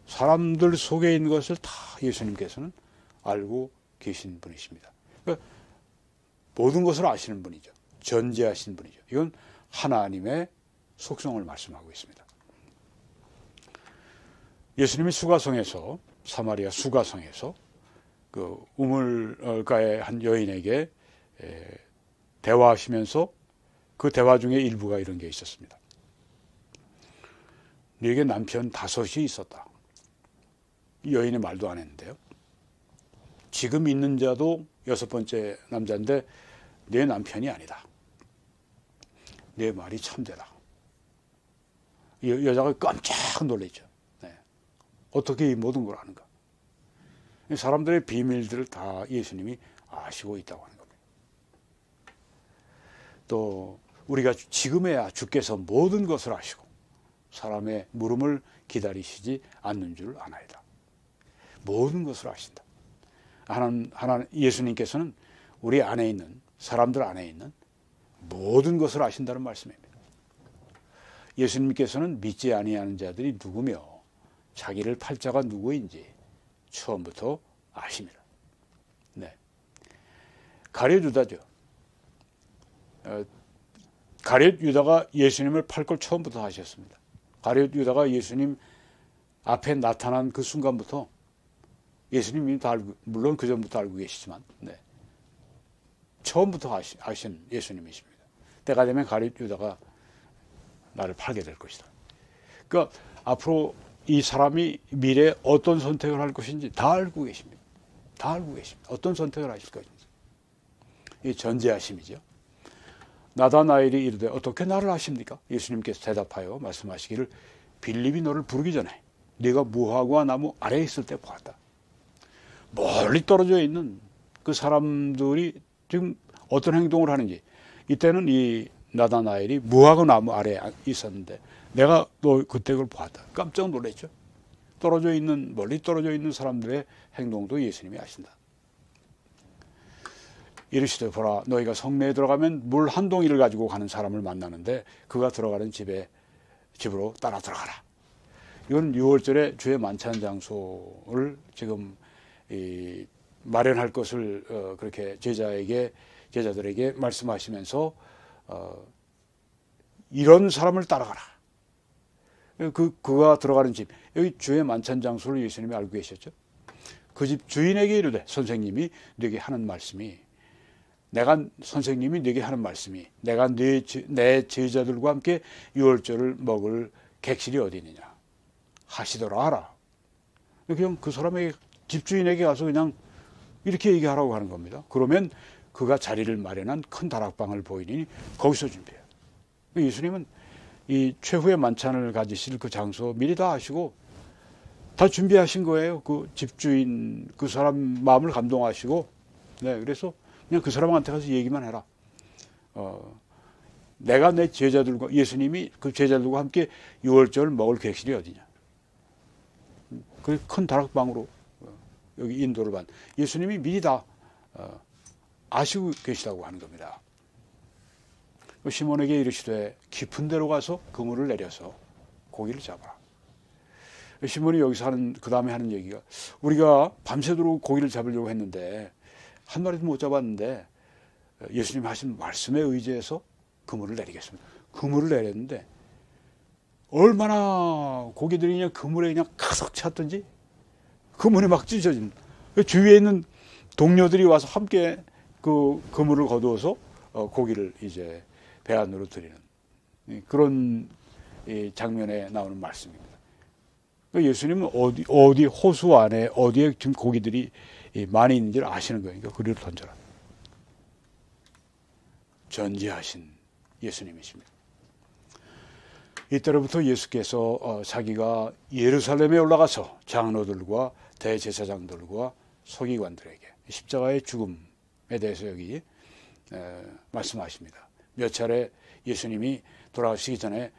사람들 속에 있는 것을 다 예수님께서는 알고 계신 분이십니다. 그러니까 모든 것을 아시는 분이죠. 전지하신 분이죠. 이건 하나님의 속성을 말씀하고 있습니다. 예수님이 수가성에서, 사마리아 수가성에서 그 우물가의 한 여인에게 대화하시면서 그 대화 중에 일부가 이런 게 있었습니다. 네게 남편 5이 있었다. 이 여인의 말도 안 했는데요. 지금 있는 자도 6번째 남자인데 내 남편이 아니다. 내 말이 참되다. 여자가 깜짝 놀랐죠. 네. 어떻게 이 모든 걸 아는가? 사람들의 비밀들을 다 예수님이 아시고 있다고 하는 겁니다. 또 우리가 지금에야 주께서 모든 것을 아시고 사람의 물음을 기다리시지 않는 줄 아나이다. 모든 것을 아신다. 예수님께서는 우리 안에 있는, 사람들 안에 있는 모든 것을 아신다는 말씀입니다. 예수님께서는 믿지 아니하는 자들이 누구며 자기를 팔 자가 누구인지 처음부터 아십니다. 네. 가룟 유다죠. 가룟 유다가 예수님을 팔 걸 처음부터 아셨습니다. 가룟 유다가 예수님 앞에 나타난 그 순간부터 예수님이 다 알고, 물론 그 전부터 알고 계시지만, 네. 처음부터 아신 예수님이십니다. 때가 되면 가룟 유다가 나를 팔게 될 것이다. 그러니까 앞으로 이 사람이 미래에 어떤 선택을 할 것인지 다 알고 계십니다. 다 알고 계십니다. 어떤 선택을 하실 것인지. 이 전지하심이죠. 나다나엘이 이르되 어떻게 나를 아십니까? 예수님께서 대답하여 말씀하시기를 빌립이 너를 부르기 전에 네가 무화과 나무 아래에 있을 때 보았다. 멀리 떨어져 있는 그 사람들이 지금 어떤 행동을 하는지, 이때는 이 나다나엘이 무화과 나무 아래에 있었는데 내가 너 그때 그걸 보았다. 깜짝 놀랐죠. 멀리 떨어져 있는 사람들의 행동도 예수님이 아신다. 이르시되 보라 너희가 성내에 들어가면 물 한 동이를 가지고 가는 사람을 만나는데 그가 들어가는 집으로 따라 들어가라. 이건 6월절에 주의 만찬 장소를 지금 마련할 것을 그렇게 제자들에게 말씀하시면서 이런 사람을 따라가라. 그가 들어가는 집, 여기 주의 만찬 장소를 예수님이 알고 계셨죠. 그 집 주인에게 이르되 선생님이 네게 하는 말씀이 내가 내 제자들과 함께 유월절을 먹을 객실이 어디 있느냐 하시더라 하라. 그냥 그 사람에게 집주인에게 가서 그냥 이렇게 얘기하라고 하는 겁니다. 그러면 그가 자리를 마련한 큰 다락방을 보이니 거기서 준비해요. 예수님은 이 최후의 만찬을 가지실 그 장소 미리 다 아시고 다 준비하신 거예요. 그 집주인 그 사람 마음을 감동하시고, 네, 그래서 그냥 그 사람한테 가서 얘기만 해라. 내가 내 제자들과 예수님이 그 제자들과 함께 유월절 먹을 객실이 어디냐. 그 큰 다락방으로 여기 인도를 받. 예수님이 미리 다 아시고 계시다고 하는 겁니다. 시몬에게 이르시되 깊은 데로 가서 그물을 내려서 고기를 잡아라. 시몬이 여기서 그 다음에 하는 얘기가 우리가 밤새도록 고기를 잡으려고 했는데 한 마리도 못 잡았는데 예수님 하신 말씀에 의지해서 그물을 내리겠습니다. 그물을 내렸는데 얼마나 고기들이 그냥 그물에 그냥 가득 찼던지 그물이 막 찢어진. 주위에 있는 동료들이 와서 함께 그 그물을 거두어서 고기를 이제 배 안으로 들이는 그런 장면에 나오는 말씀입니다. 예수님은 어디 호수 안에 어디에 지금 고기들이 많이 있는지를 아시는 거예요. 그러니까 그리로 던져라. 전지하신 예수님이십니다. 이때로부터 예수께서 자기가 예루살렘에 올라가서 장로들과 대제사장들과 서기관들에게 십자가의 죽음에 대해서 여기 말씀하십니다. 몇 차례 예수님이 돌아가시기 전에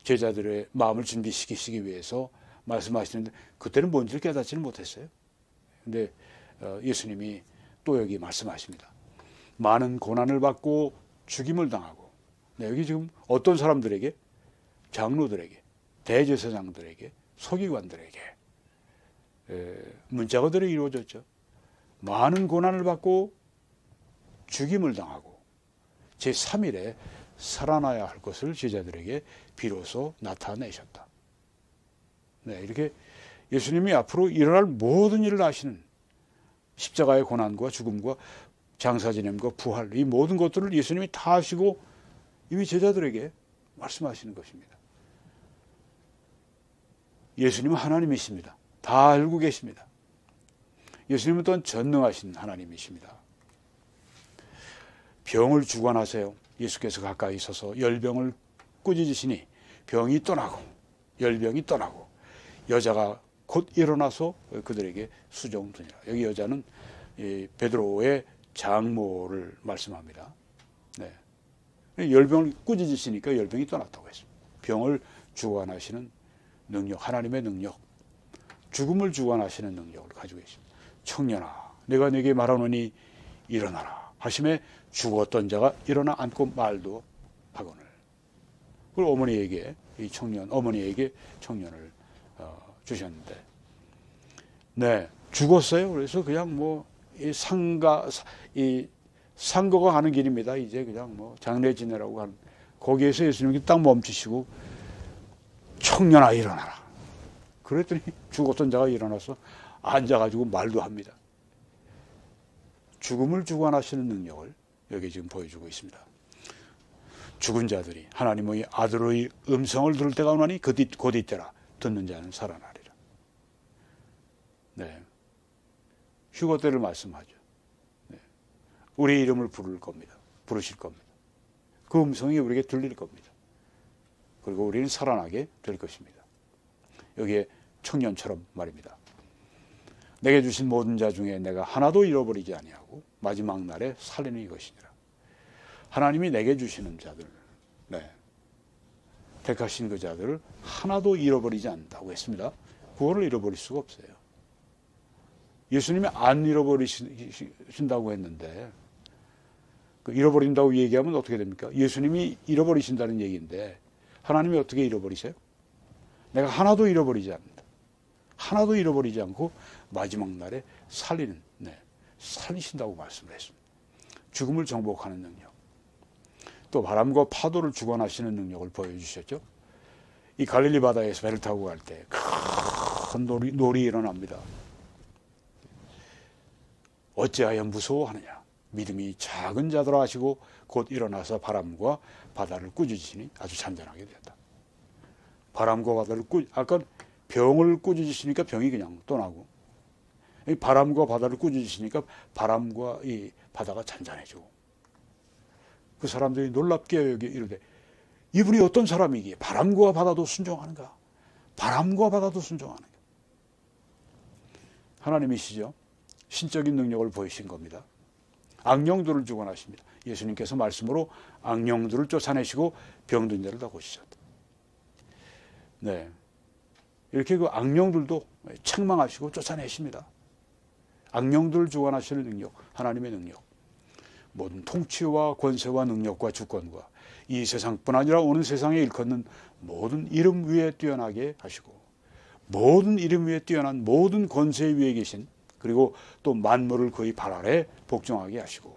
제자들의 마음을 준비시키시기 위해서 말씀하시는데 그때는 뭔지를 깨닫지는 못했어요. 근데 예수님이 또 여기 말씀하십니다. 많은 고난을 받고 죽임을 당하고, 네, 여기 지금 어떤 사람들에게? 장로들에게, 대제사장들에게, 서기관들에게 문자가 들어 이루어졌죠. 많은 고난을 받고 죽임을 당하고 제3일에 살아나야 할 것을 제자들에게 비로소 나타내셨다. 네, 이렇게 예수님이 앞으로 일어날 모든 일을 아시는 십자가의 고난과 죽음과 장사 지냄과 부활, 이 모든 것들을 예수님이 다 아시고 이미 제자들에게 말씀하시는 것입니다. 예수님은 하나님이십니다. 다 알고 계십니다. 예수님은 또한 전능하신 하나님이십니다. 병을 주관하세요. 예수께서 가까이 있어서 열병을 꾸짖으시니 병이 떠나고 열병이 떠나고 여자가 곧 일어나서 그들에게 수종드니라. 여기 여자는 베드로의 장모를 말씀합니다. 네. 열병을 꾸짖으시니까 열병이 떠났다고 했습니다. 병을 주관하시는 능력, 하나님의 능력, 죽음을 주관하시는 능력을 가지고 계십니다. 청년아, 내가 네게 말하노니 일어나라 하심에 죽었던 자가 일어나 앉고 말도 하거늘. 그리고 어머니에게 청년을 주셨는데, 네, 죽었어요. 그래서 그냥 상거가 가는 길입니다. 이제 그냥 장례 지내라고 하는, 거기에서 예수님이 딱 멈추시고 청년아 일어나라. 그랬더니 죽었던 자가 일어나서 앉아가지고 말도 합니다. 죽음을 주관하시는 능력을 여기 지금 보여주고 있습니다. 죽은 자들이 하나님의 아들의 음성을 들을 때가 오나니 곧 이때라. 듣는 자는 살아나리라. 네, 휴거 때를 말씀하죠. 네. 우리 이름을 부르실 겁니다. 그 음성이 우리에게 들릴 겁니다. 그리고 우리는 살아나게 될 것입니다. 여기에 청년처럼 말입니다. 내게 주신 모든 자 중에 내가 하나도 잃어버리지 아니하고 마지막 날에 살리는 이것이니라. 하나님이 내게 주시는 자들, 네, 택하신 그 자들을 하나도 잃어버리지 않는다고 했습니다. 그거를 잃어버릴 수가 없어요. 예수님이 안 잃어버리신다고 했는데 잃어버린다고 얘기하면 어떻게 됩니까? 예수님이 잃어버리신다는 얘기인데 하나님이 어떻게 잃어버리세요? 내가 하나도 잃어버리지 않는다. 하나도 잃어버리지 않고 마지막 날에 살리는, 살리신다고 말씀을 했습니다. 죽음을 정복하는 능력. 또 바람과 파도를 주관하시는 능력을 보여주셨죠. 이 갈릴리 바다에서 배를 타고 갈 때 큰 놀이 일어납니다. 어찌하여 무서워하느냐. 믿음이 작은 자들아 하시고 곧 일어나서 바람과 바다를 꾸짖으시니 아주 잔잔하게 되었다. 바람과 바다를 아까 병을 꾸짖으시니까 병이 그냥 떠나고, 바람과 바다를 꾸짖으시니까 바람과 이 바다가 잔잔해지고, 그 사람들이 놀랍게 여기 이르되 이분이 어떤 사람이기에 바람과 바다도 순종하는가? 바람과 바다도 순종하는가? 하나님이시죠. 신적인 능력을 보이신 겁니다. 악령들을 주관하십니다. 예수님께서 말씀으로 악령들을 쫓아내시고 병든 자를 다 고치셨다. 네, 이렇게 그 악령들도 책망하시고 쫓아내십니다. 악령들을 주관하시는 능력, 하나님의 능력. 모든 통치와 권세와 능력과 주권과 이 세상뿐 아니라 오는 세상에 일컫는 모든 이름 위에 뛰어나게 하시고, 모든 이름 위에 뛰어난 모든 권세 위에 계신, 그리고 또 만물을 그의 발 아래 복종하게 하시고,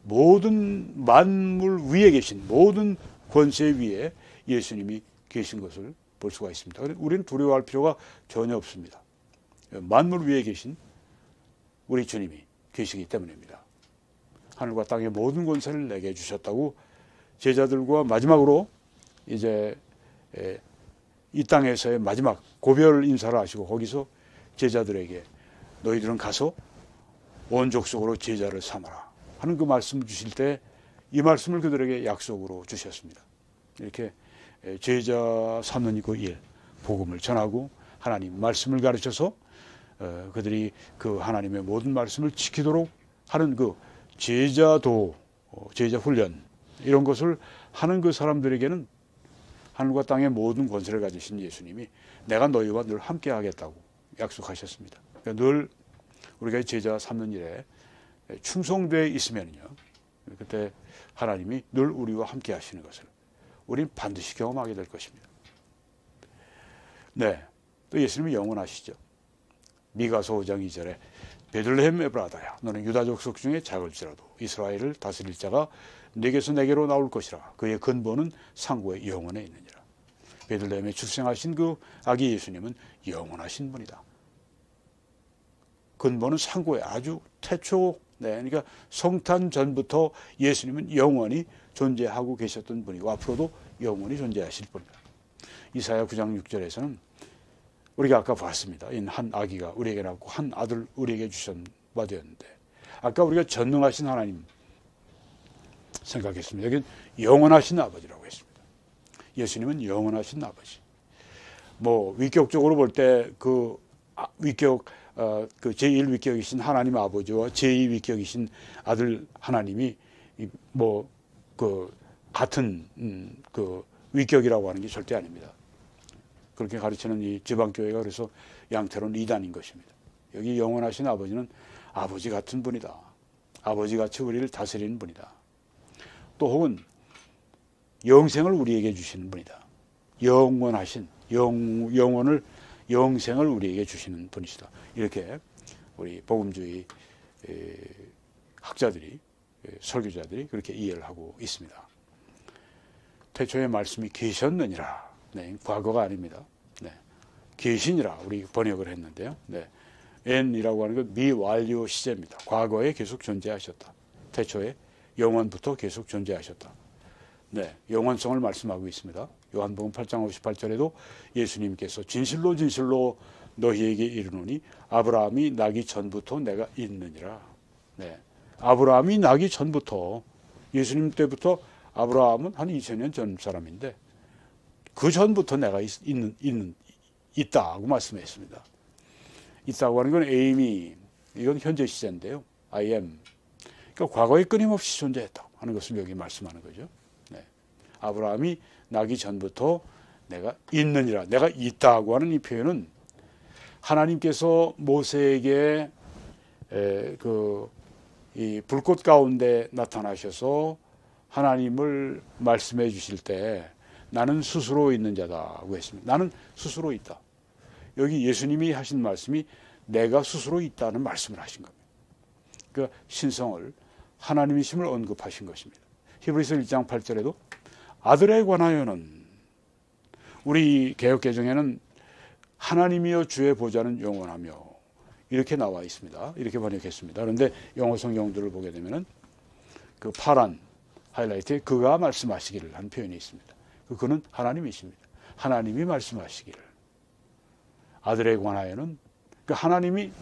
모든 만물 위에 계신 모든 권세 위에 예수님이 계신 것을 볼 수가 있습니다. 우리는 두려워할 필요가 전혀 없습니다. 만물 위에 계신 우리 주님이 계시기 때문입니다. 하늘과 땅의 모든 권세를 내게 주셨다고 제자들과 마지막으로 이제 이 땅에서의 마지막 고별 인사를 하시고, 거기서 제자들에게 너희들은 가서 온 족속으로 제자를 삼아라 하는 그 말씀을 주실 때 이 말씀을 그들에게 약속으로 주셨습니다. 이렇게 제자 삼는 그 일, 복음을 전하고 하나님 말씀을 가르쳐서 그들이 그 하나님의 모든 말씀을 지키도록 하는 그 제자도, 제자 훈련, 이런 것을 하는 그 사람들에게는 하늘과 땅의 모든 권세를 가지신 예수님이 내가 너희와 늘 함께 하겠다고 약속하셨습니다. 그러니까 늘 우리가 제자 삼는 일에 충성되어 있으면요, 그때 하나님이 늘 우리와 함께 하시는 것을 우리는 반드시 경험하게 될 것입니다. 네, 또 예수님이 영원하시죠. 미가서 5장 2절에 베들레헴 에브라다야 너는 유다 족속 중에 작을지라도 이스라엘을 다스릴 자가 내게서 내게로 나올 것이라. 그의 근본은 상고의 영원에 있느니라. 베들레헴에 출생하신 그 아기 예수님은 영원하신 분이다. 근본은 상고에 아주 태초, 그러니까 성탄 전부터 예수님은 영원히 존재하고 계셨던 분이고 앞으로도 영원히 존재하실 분이다. 이사야 9장 6절에서는 우리가 아까 봤습니다. 한 아기가 우리에게 낳고 한 아들 우리에게 주신 바 되었는데, 아까 우리가 전능하신 하나님 생각했습니다. 여기는 영원하신 아버지라고 했습니다. 예수님은 영원하신 아버지. 뭐 위격적으로 볼 때 그 위격, 그 제1위격이신 하나님 아버지와 제2위격이신 아들 하나님이 뭐 그 같은 그 위격이라고 하는 게 절대 아닙니다. 그렇게 가르치는 이 지방교회가 그래서 양태로는 이단인 것입니다. 여기 영원하신 아버지는 아버지 같은 분이다. 아버지같이 우리를 다스리는 분이다. 또 혹은 영생을 우리에게 주시는 분이다. 영원하신 영생을 우리에게 주시는 분이시다. 이렇게 우리 복음주의 학자들이, 설교자들이 그렇게 이해를 하고 있습니다. 태초에 말씀이 계셨느니라. 네, 과거가 아닙니다. 네, 계시니라 우리 번역을 했는데요. 네, n이라고 하는 건 미완료 시제입니다. 과거에 계속 존재하셨다. 태초에 영원부터 계속 존재하셨다. 네, 영원성을 말씀하고 있습니다. 요한복음 8장 58절에도 예수님께서 진실로 진실로 너희에게 이르노니 아브라함이 나기 전부터 내가 있느니라. 네, 아브라함이 나기 전부터, 예수님 때부터 아브라함은 한 2000년 전 사람인데 그 전부터 내가 있다고 말씀했습니다. 있다고 하는 건 에임이, 이건 현재 시제인데요. I am. 그러니까 과거에 끊임없이 존재했다고 하는 것을 여기 말씀하는 거죠. 네. 아브라함이 나기 전부터 내가 있느니라. 내가 있다고 하는 이 표현은 하나님께서 모세에게 그 이 불꽃 가운데 나타나셔서 하나님을 말씀해 주실 때 나는 스스로 있는 자다고 했습니다. 나는 스스로 있다. 여기 예수님이 하신 말씀이 내가 스스로 있다는 말씀을 하신 겁니다. 그 신성을 하나님이심을 언급하신 것입니다. 히브리서 1장 8절에도 아들에 관하여는 우리 개역개정에는 하나님이여 주의 보좌는 영원하며 이렇게 나와 있습니다. 이렇게 번역했습니다. 그런데 영어 성경들을 보게 되면은 그 파란 하이라이트에 그가 말씀하시기를 한 표현이 있습니다. 그는 하나님이십니다. 하나님이 말씀하시기를. 아들에 관하여는 그 하나님이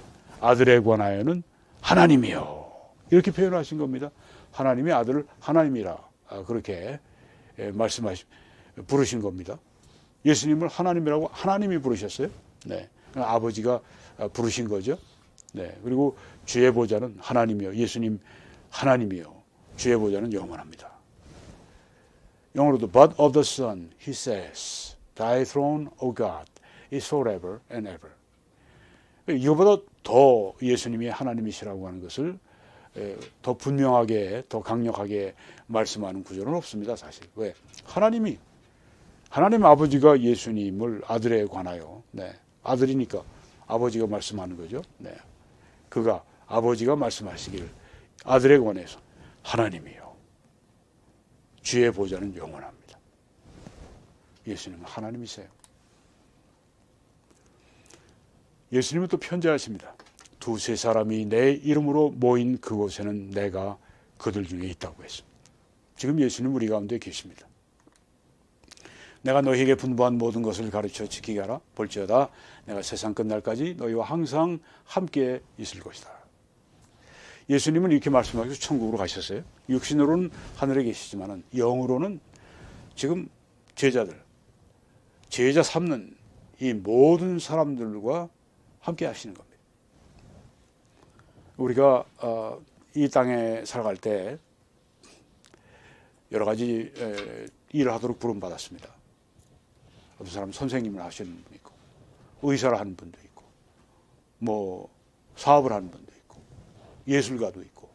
아들에 관하여는 하나님이요. 이렇게 표현하신 겁니다. 하나님의 아들을 하나님이라 그렇게 부르신 겁니다. 예수님을 하나님이라고 하나님이 부르셨어요. 네. 아버지가 부르신 거죠. 네. 그리고 주의 보좌는 하나님이요. 예수님 하나님이요. 주의 보좌는 영원합니다. 영어로도 But of the Son, he says, Thy throne, O God, is forever and ever. 이거보다 더 예수님이 하나님이시라고 하는 것을 더 분명하게, 더 강력하게 말씀하는 구절은 없습니다. 사실. 왜? 하나님 아버지가 예수님을 아들에 관하여, 네, 아들이니까 아버지가 말씀하는 거죠. 네, 그가 아버지가 말씀하시기를 아들에 관해서 하나님이요. 주의 보좌는 영원합니다. 예수님은 하나님이세요. 예수님은 또 편지하십니다. 두세 사람이 내 이름으로 모인 그곳에는 내가 그들 중에 있다고 했습니다. 지금 예수님 우리 가운데 계십니다. 내가 너희에게 분부한 모든 것을 가르쳐 지키게 하라. 볼지어다 내가 세상 끝날까지 너희와 항상 함께 있을 것이다. 예수님은 이렇게 말씀하셔서 천국으로 가셨어요. 육신으로는 하늘에 계시지만 영으로는 지금 제자 삼는 이 모든 사람들과 함께 하시는 겁니다. 우리가 이 땅에 살아갈 때 여러 가지 일을 하도록 부름받았습니다. 어떤 사람은 선생님을 하시는 분이 있고 의사를 하는 분도 있고 뭐 사업을 하는 분도 있고 예술가도 있고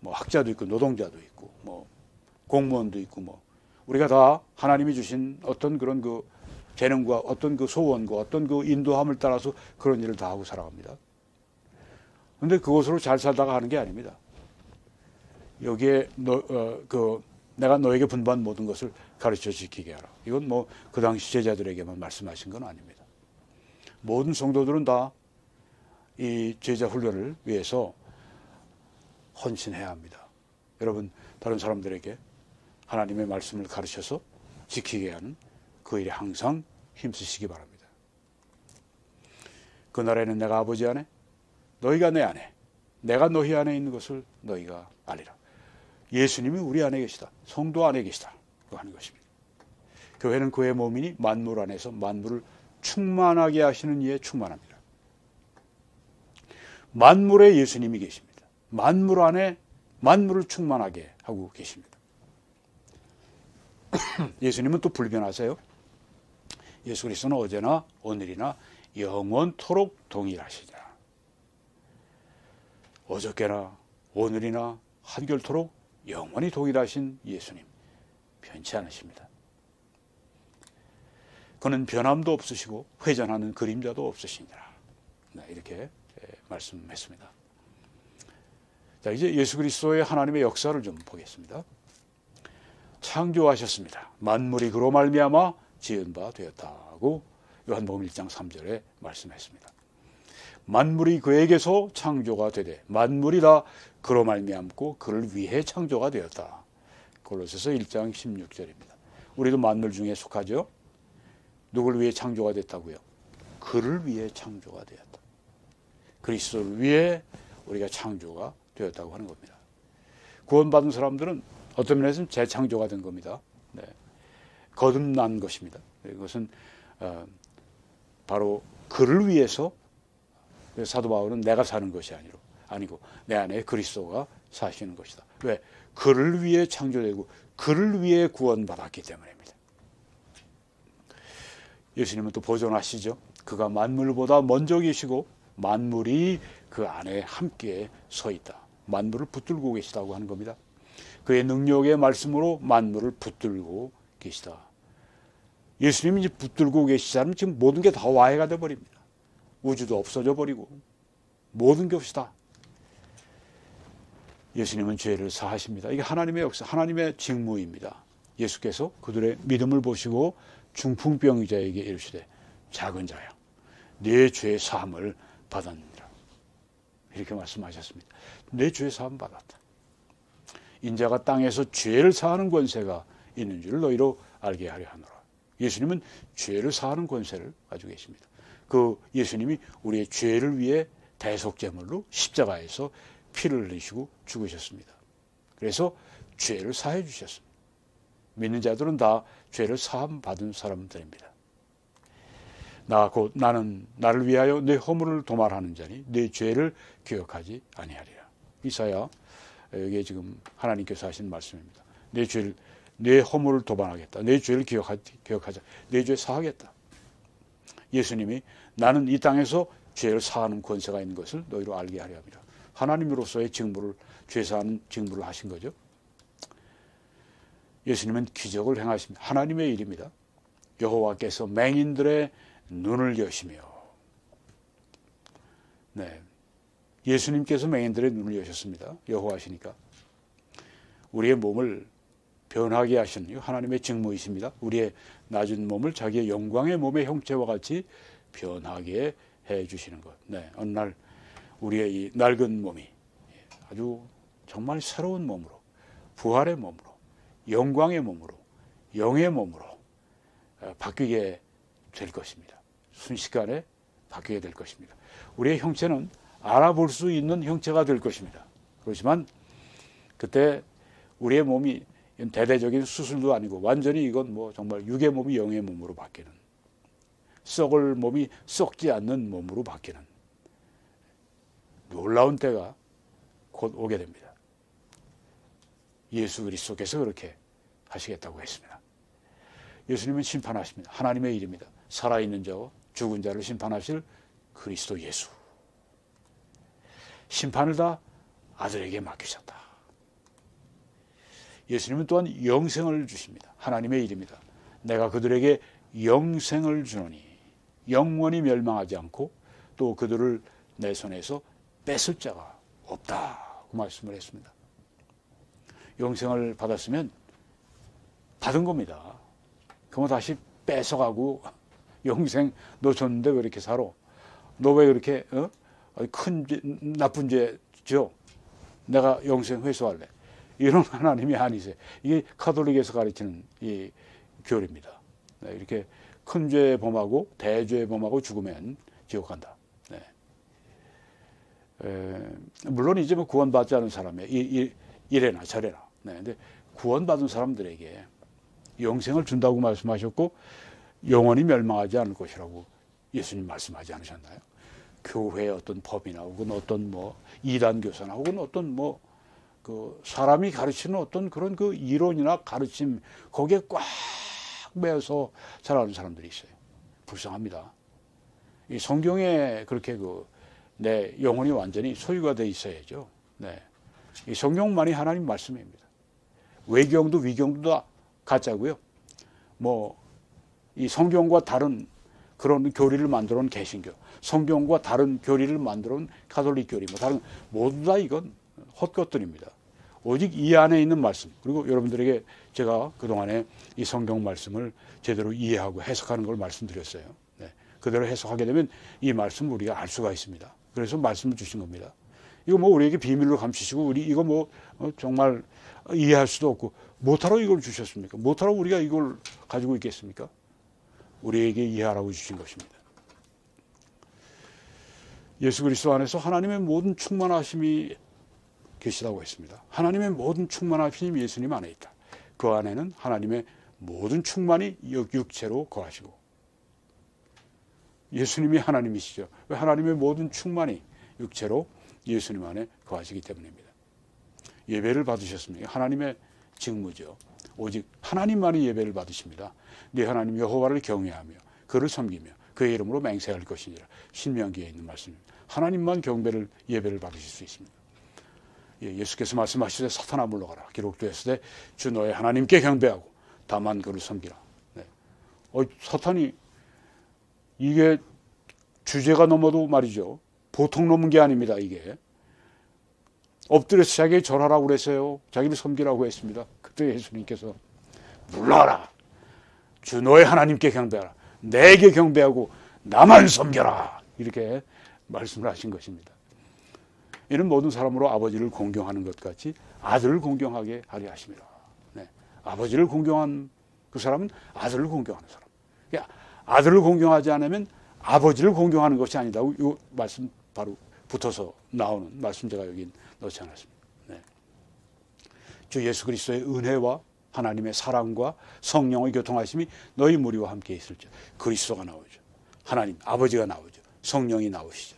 뭐 학자도 있고 노동자도 있고 뭐 공무원도 있고 뭐 우리가 다 하나님이 주신 어떤 그런 그 재능과 어떤 그 소원과 어떤 그 인도함을 따라서 그런 일을 다 하고 살아갑니다. 그런데 그것으로 잘 살다가 하는 게 아닙니다. 여기에 내가 너에게 분부한 모든 것을 가르쳐 지키게 하라. 이건 뭐 그 당시 제자들에게만 말씀하신 건 아닙니다. 모든 성도들은 다 이 제자 훈련을 위해서 헌신해야 합니다. 여러분 다른 사람들에게 하나님의 말씀을 가르쳐서 지키게 하는 그 일에 항상 힘쓰시기 바랍니다. 그날에는 내가 아버지 안에 너희가 내 안에 내가 너희 안에 있는 것을 너희가 알리라. 예수님이 우리 안에 계시다. 성도 안에 계시다. 그 하는 것입니다. 교회는 그의 몸이니 만물 안에서 만물을 충만하게 하시는 이에 충만합니다. 만물에 예수님이 계십니다. 만물 안에 만물을 충만하게 하고 계십니다. 예수님은 또 불변하세요. 예수 그리스도는 어제나 오늘이나 영원토록 동일하시다. 어저께나 오늘이나 한결토록 영원히 동일하신 예수님 변치 않으십니다. 그는 변함도 없으시고 회전하는 그림자도 없으시니라. 이렇게 말씀했습니다. 자, 이제 예수 그리스도의 하나님의 역사를 좀 보겠습니다. 창조하셨습니다. 만물이 그로 말미암아 지은 바 되었다고 요한복음 1장 3절에 말씀했습니다. 만물이 그에게서 창조가 되되 만물이 다 그로 말미암고 그를 위해 창조가 되었다. 골로새서 1장 16절입니다. 우리도 만물 중에 속하죠. 누구를 위해 창조가 됐다고요? 그를 위해 창조가 되었다. 그리스도를 위해 우리가 창조가 되었다고 하는 겁니다. 구원받은 사람들은 어떤 면에서는 재창조가 된 겁니다. 네. 거듭난 것입니다. 이것은 바로 그를 위해서 사도 바울은 내가 사는 것이 아니고 내 안에 그리스도가 사시는 것이다. 왜? 그를 위해 창조되고 그를 위해 구원받았기 때문입니다. 예수님은 또 보존하시죠. 그가 만물보다 먼저 계시고 만물이 그 안에 함께 서 있다. 만물을 붙들고 계시다고 하는 겁니다. 그의 능력의 말씀으로 만물을 붙들고 계시다. 예수님이 이제 붙들고 계시자면 지금 모든 게 다 와해가 되어버립니다. 우주도 없어져 버리고 모든 것이 다. 예수님은 죄를 사하십니다. 이게 하나님의 역사, 하나님의 직무입니다. 예수께서 그들의 믿음을 보시고 중풍병 자에게 이르시되 작은 자야 내 죄 사함을 받았느니라. 이렇게 말씀하셨습니다. 내 죄 사함 받았다. 인자가 땅에서 죄를 사하는 권세가 있는 줄 너희로 알게 하려 하노라. 예수님은 죄를 사하는 권세를 가지고 계십니다. 그 예수님이 우리의 죄를 위해 대속제물로 십자가에서 피를 흘리시고 죽으셨습니다. 그래서 죄를 사해 주셨습니다. 믿는 자들은 다 죄를 사함 받은 사람들입니다. 나는 나를 위하여 내 허물을 도말하는 자니 내 죄를 기억하지 아니하리라. 이사야 여기에 지금 하나님께서 하신 말씀입니다. 내 허물을 도말하겠다. 내 죄를 기억하자. 내 죄 사하겠다. 예수님이 나는 이 땅에서 죄를 사하는 권세가 있는 것을 너희로 알게 하려 합니다. 하나님으로서의 직무를, 죄 사하는 직무를 하신 거죠. 예수님은 기적을 행하십니다. 하나님의 일입니다. 여호와께서 맹인들의 눈을 여시며, 네, 예수님께서 맹인들의 눈을 여셨습니다. 여호와시니까. 우리의 몸을 변하게 하시는 하나님의 직무이십니다. 우리의 낮은 몸을 자기의 영광의 몸의 형체와 같이 변하게 해주시는 것. 네, 어느 날 우리의 이 낡은 몸이 아주 정말 새로운 몸으로, 부활의 몸으로, 영광의 몸으로, 영의 몸으로 바뀌게 될 것입니다. 순식간에 바뀌게 될 것입니다. 우리의 형체는 알아볼 수 있는 형체가 될 것입니다. 그렇지만 그때 우리의 몸이 대대적인 수술도 아니고 완전히 이건 뭐 정말 육의 몸이 영의 몸으로 바뀌는, 썩을 몸이 썩지 않는 몸으로 바뀌는 놀라운 때가 곧 오게 됩니다. 예수 그리스도께서 그렇게 하시겠다고 했습니다. 예수님은 심판하십니다. 하나님의 일입니다. 살아있는 자와 죽은 자를 심판하실 그리스도 예수. 심판을 다 아들에게 맡기셨다. 예수님은 또한 영생을 주십니다. 하나님의 일입니다. 내가 그들에게 영생을 주노니 영원히 멸망하지 않고 또 그들을 내 손에서 뺏을 자가 없다. 그 말씀을 했습니다. 영생을 받았으면 받은 겁니다. 그러면 다시 뺏어가고 영생 너 줬는데 왜 이렇게 살아? 너 왜 그렇게 큰 나쁜 죄 지어? 내가 영생 회수할래. 이런 하나님이 아니세요. 이게 카톨릭에서 가르치는 이 교리입니다. 네, 이렇게 큰 죄 범하고 대죄 범하고 죽으면 지옥 간다. 네. 물론 이제 뭐 구원받지 않은 사람의 이래나 저래나. 네, 근데 구원받은 사람들에게 영생을 준다고 말씀하셨고 영원히 멸망하지 않을 것이라고 예수님 말씀하지 않으셨나요? 교회의 어떤 법이나 혹은 어떤 뭐 이단 교사나 혹은 어떤 뭐 그 사람이 가르치는 어떤 그런 그 이론이나 가르침 거기에 꽉 매여서 살아가는 사람들이 있어요. 불쌍합니다. 이 성경에 그렇게 내 영혼이 완전히 소유가 돼 있어야죠. 네. 이 성경만이 하나님 말씀입니다. 외경도 위경도 다 가짜고요. 뭐 이 성경과 다른 그런 교리를 만들어 온 개신교, 성경과 다른 교리를 만들어 온 가톨릭 교리, 뭐 다른 모두 다 이건 헛것들입니다. 오직 이 안에 있는 말씀, 그리고 여러분들에게 제가 그동안에 이 성경 말씀을 제대로 이해하고 해석하는 걸 말씀드렸어요. 네. 그대로 해석하게 되면 이 말씀을 우리가 알 수가 있습니다. 그래서 말씀을 주신 겁니다. 이거 뭐 우리에게 비밀로 감추시고 우리 이거 뭐 정말 이해할 수도 없고 못하러 이걸 주셨습니까? 못하러 우리가 이걸 가지고 있겠습니까? 우리에게 이해하라고 주신 것입니다. 예수 그리스도 안에서 하나님의 모든 충만하심이 계시다고 했습니다. 하나님의 모든 충만하심이 예수님 안에 있다. 그 안에는 하나님의 모든 충만이 육체로 거하시고, 예수님이 하나님이시죠. 왜? 하나님의 모든 충만이 육체로 예수님 안에 거하시기 때문입니다. 예배를 받으셨습니까? 하나님의 직무죠. 오직 하나님만이 예배를 받으십니다. 네 하나님 여호와를 경외하며 그를 섬기며 그의 이름으로 맹세할 것이니라. 신명기에 있는 말씀입니다. 하나님만 예배를 받으실 수 있습니다. 예수께서 말씀하시되 사탄아 물러가라. 기록되었으되 주 너의 하나님께 경배하고 다만 그를 섬기라. 네. 사탄이 이게 주제가 넘어도 말이죠. 보통 넘은 게 아닙니다. 이게 엎드려서 자기에게 절하라고 그랬어요. 자기를 섬기라고 했습니다. 그때 예수님께서 물러가라. 주 너의 하나님께 경배하라. 내게 경배하고 나만 섬겨라. 이렇게 말씀을 하신 것입니다. 이는 모든 사람으로 아버지를 공경하는 것 같이 아들을 공경하게 하려 하심이라. 네. 아버지를 공경한 그 사람은 아들을 공경하는 사람. 그러니까 아들을 공경하지 않으면 아버지를 공경하는 것이 아니다고 이 말씀 바로 붙어서 나오는 말씀 제가 여기 넣지 않았습니다. 네. 주 예수 그리스도의 은혜와 하나님의 사랑과 성령의 교통하심이 너희 무리와 함께 있을지. 그리스도가 나오죠. 하나님 아버지가 나오죠. 성령이 나오시죠.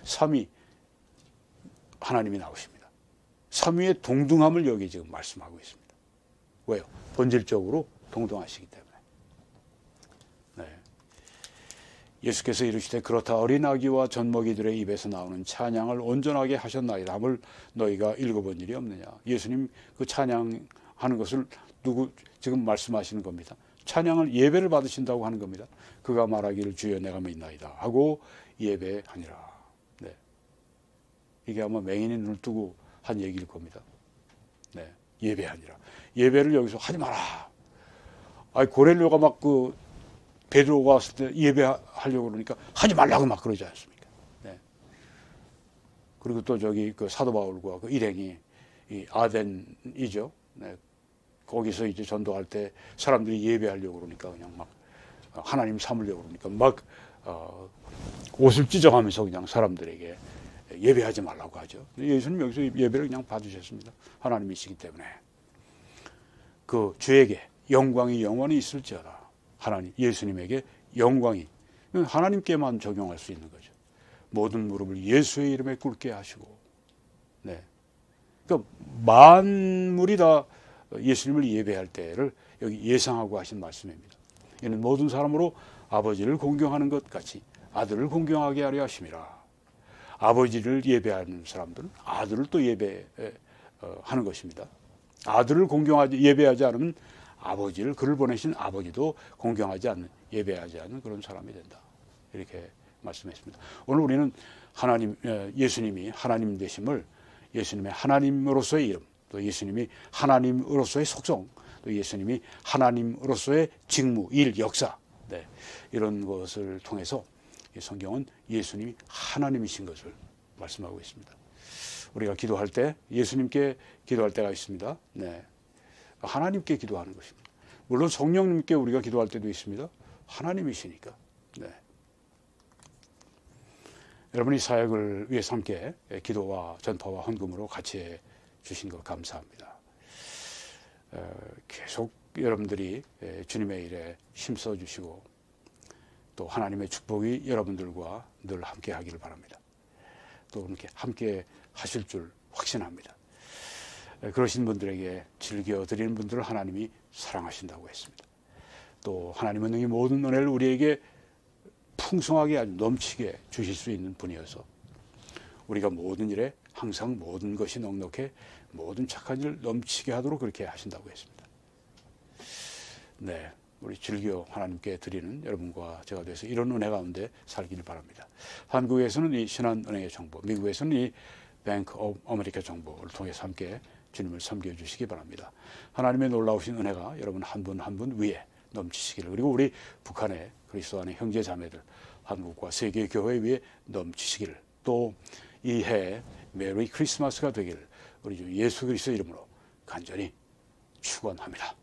삼위 하나님이 나오십니다. 삼위의 동등함을 여기 지금 말씀하고 있습니다. 왜요? 본질적으로 동등하시기 때문에. 네. 예수께서 이르시되 그렇다 어린 아기와 젖먹이들의 입에서 나오는 찬양을 온전하게 하셨나이다 함을 너희가 읽어본 일이 없느냐. 예수님 그 찬양하는 것을 누구 지금 말씀하시는 겁니다. 찬양을 예배를 받으신다고 하는 겁니다. 그가 말하기를 주여 내가 믿나이다 하고 예배하니라. 네. 이게 아마 맹인이 눈을 뜨고 한 얘기일 겁니다. 네. 예배하니라. 예배를 여기서 하지 마라. 고넬료가 막 그 베드로가 왔을 때 예배하려고 그러니까 하지 말라고 막 그러지 않습니까? 네. 그리고 또 저기 그 사도 바울과 그 일행이 이 아덴이죠. 네. 거기서 이제 전도할 때 사람들이 예배하려고 그러니까 그냥 막 하나님 삼으려고 그러니까 막 옷을 찢어가면서 그냥 사람들에게 예배하지 말라고 하죠. 예수님 여기서 예배를 그냥 받으셨습니다. 하나님이시기 때문에. 그 주에게 영광이 영원히 있을지어다. 하나님, 예수님에게 영광이 하나님께만 적용할 수 있는 거죠. 모든 무릎을 예수의 이름에 꿇게 하시고, 네. 그러니까 만물이 다 예수님을 예배할 때를 여기 예상하고 하신 말씀입니다. 이는 모든 사람으로 아버지를 공경하는 것 같이 아들을 공경하게 하려 하심이라. 아버지를 예배하는 사람들은 아들을 또 예배하는 것입니다. 아들을 예배하지 않으면 아버지를 그를 보내신 아버지도 공경하지 않는 예배하지 않는 그런 사람이 된다. 이렇게 말씀했습니다. 오늘 우리는 예수님이 하나님 되심을 예수님의 하나님으로서의 이름, 또 예수님이 하나님으로서의 속성, 또 예수님이 하나님으로서의 직무, 일, 역사, 네, 이런 것을 통해서 이 성경은 예수님이 하나님이신 것을 말씀하고 있습니다. 우리가 기도할 때 예수님께 기도할 때가 있습니다. 네, 하나님께 기도하는 것입니다. 물론 성령님께 우리가 기도할 때도 있습니다. 하나님이시니까. 네. 여러분이 사역을 위해서 함께 기도와 전파와 헌금으로 같이 해 주신 것 감사합니다. 계속 여러분들이 주님의 일에 힘써 주시고 또 하나님의 축복이 여러분들과 늘 함께 하기를 바랍니다. 또 이렇게 함께 하실 줄 확신합니다. 그러신 분들에게 즐겨드리는 분들을 하나님이 사랑하신다고 했습니다. 또 하나님은 이 모든 은혜를 우리에게 풍성하게 아주 넘치게 주실 수 있는 분이어서 우리가 모든 일에 항상 모든 것이 넉넉해 모든 착한 일 넘치게 하도록 그렇게 하신다고 했습니다. 네, 우리 즐겨 하나님께 드리는 여러분과 제가 돼서 이런 은혜 가운데 살기를 바랍니다. 한국에서는 이 신한은행의 정보, 미국에서는 이 뱅크 오브 아메리카 정보를 통해서 함께 주님을 섬겨주시기 바랍니다. 하나님의 놀라우신 은혜가 여러분 한 분 한 분 위에 넘치시기를, 그리고 우리 북한의 그리스도 안의 형제 자매들 한국과 세계 교회 위에 넘치시기를, 또 이 해 메리 크리스마스가 되기를 우리 주 예수 그리스도 이름으로 간절히 축원합니다.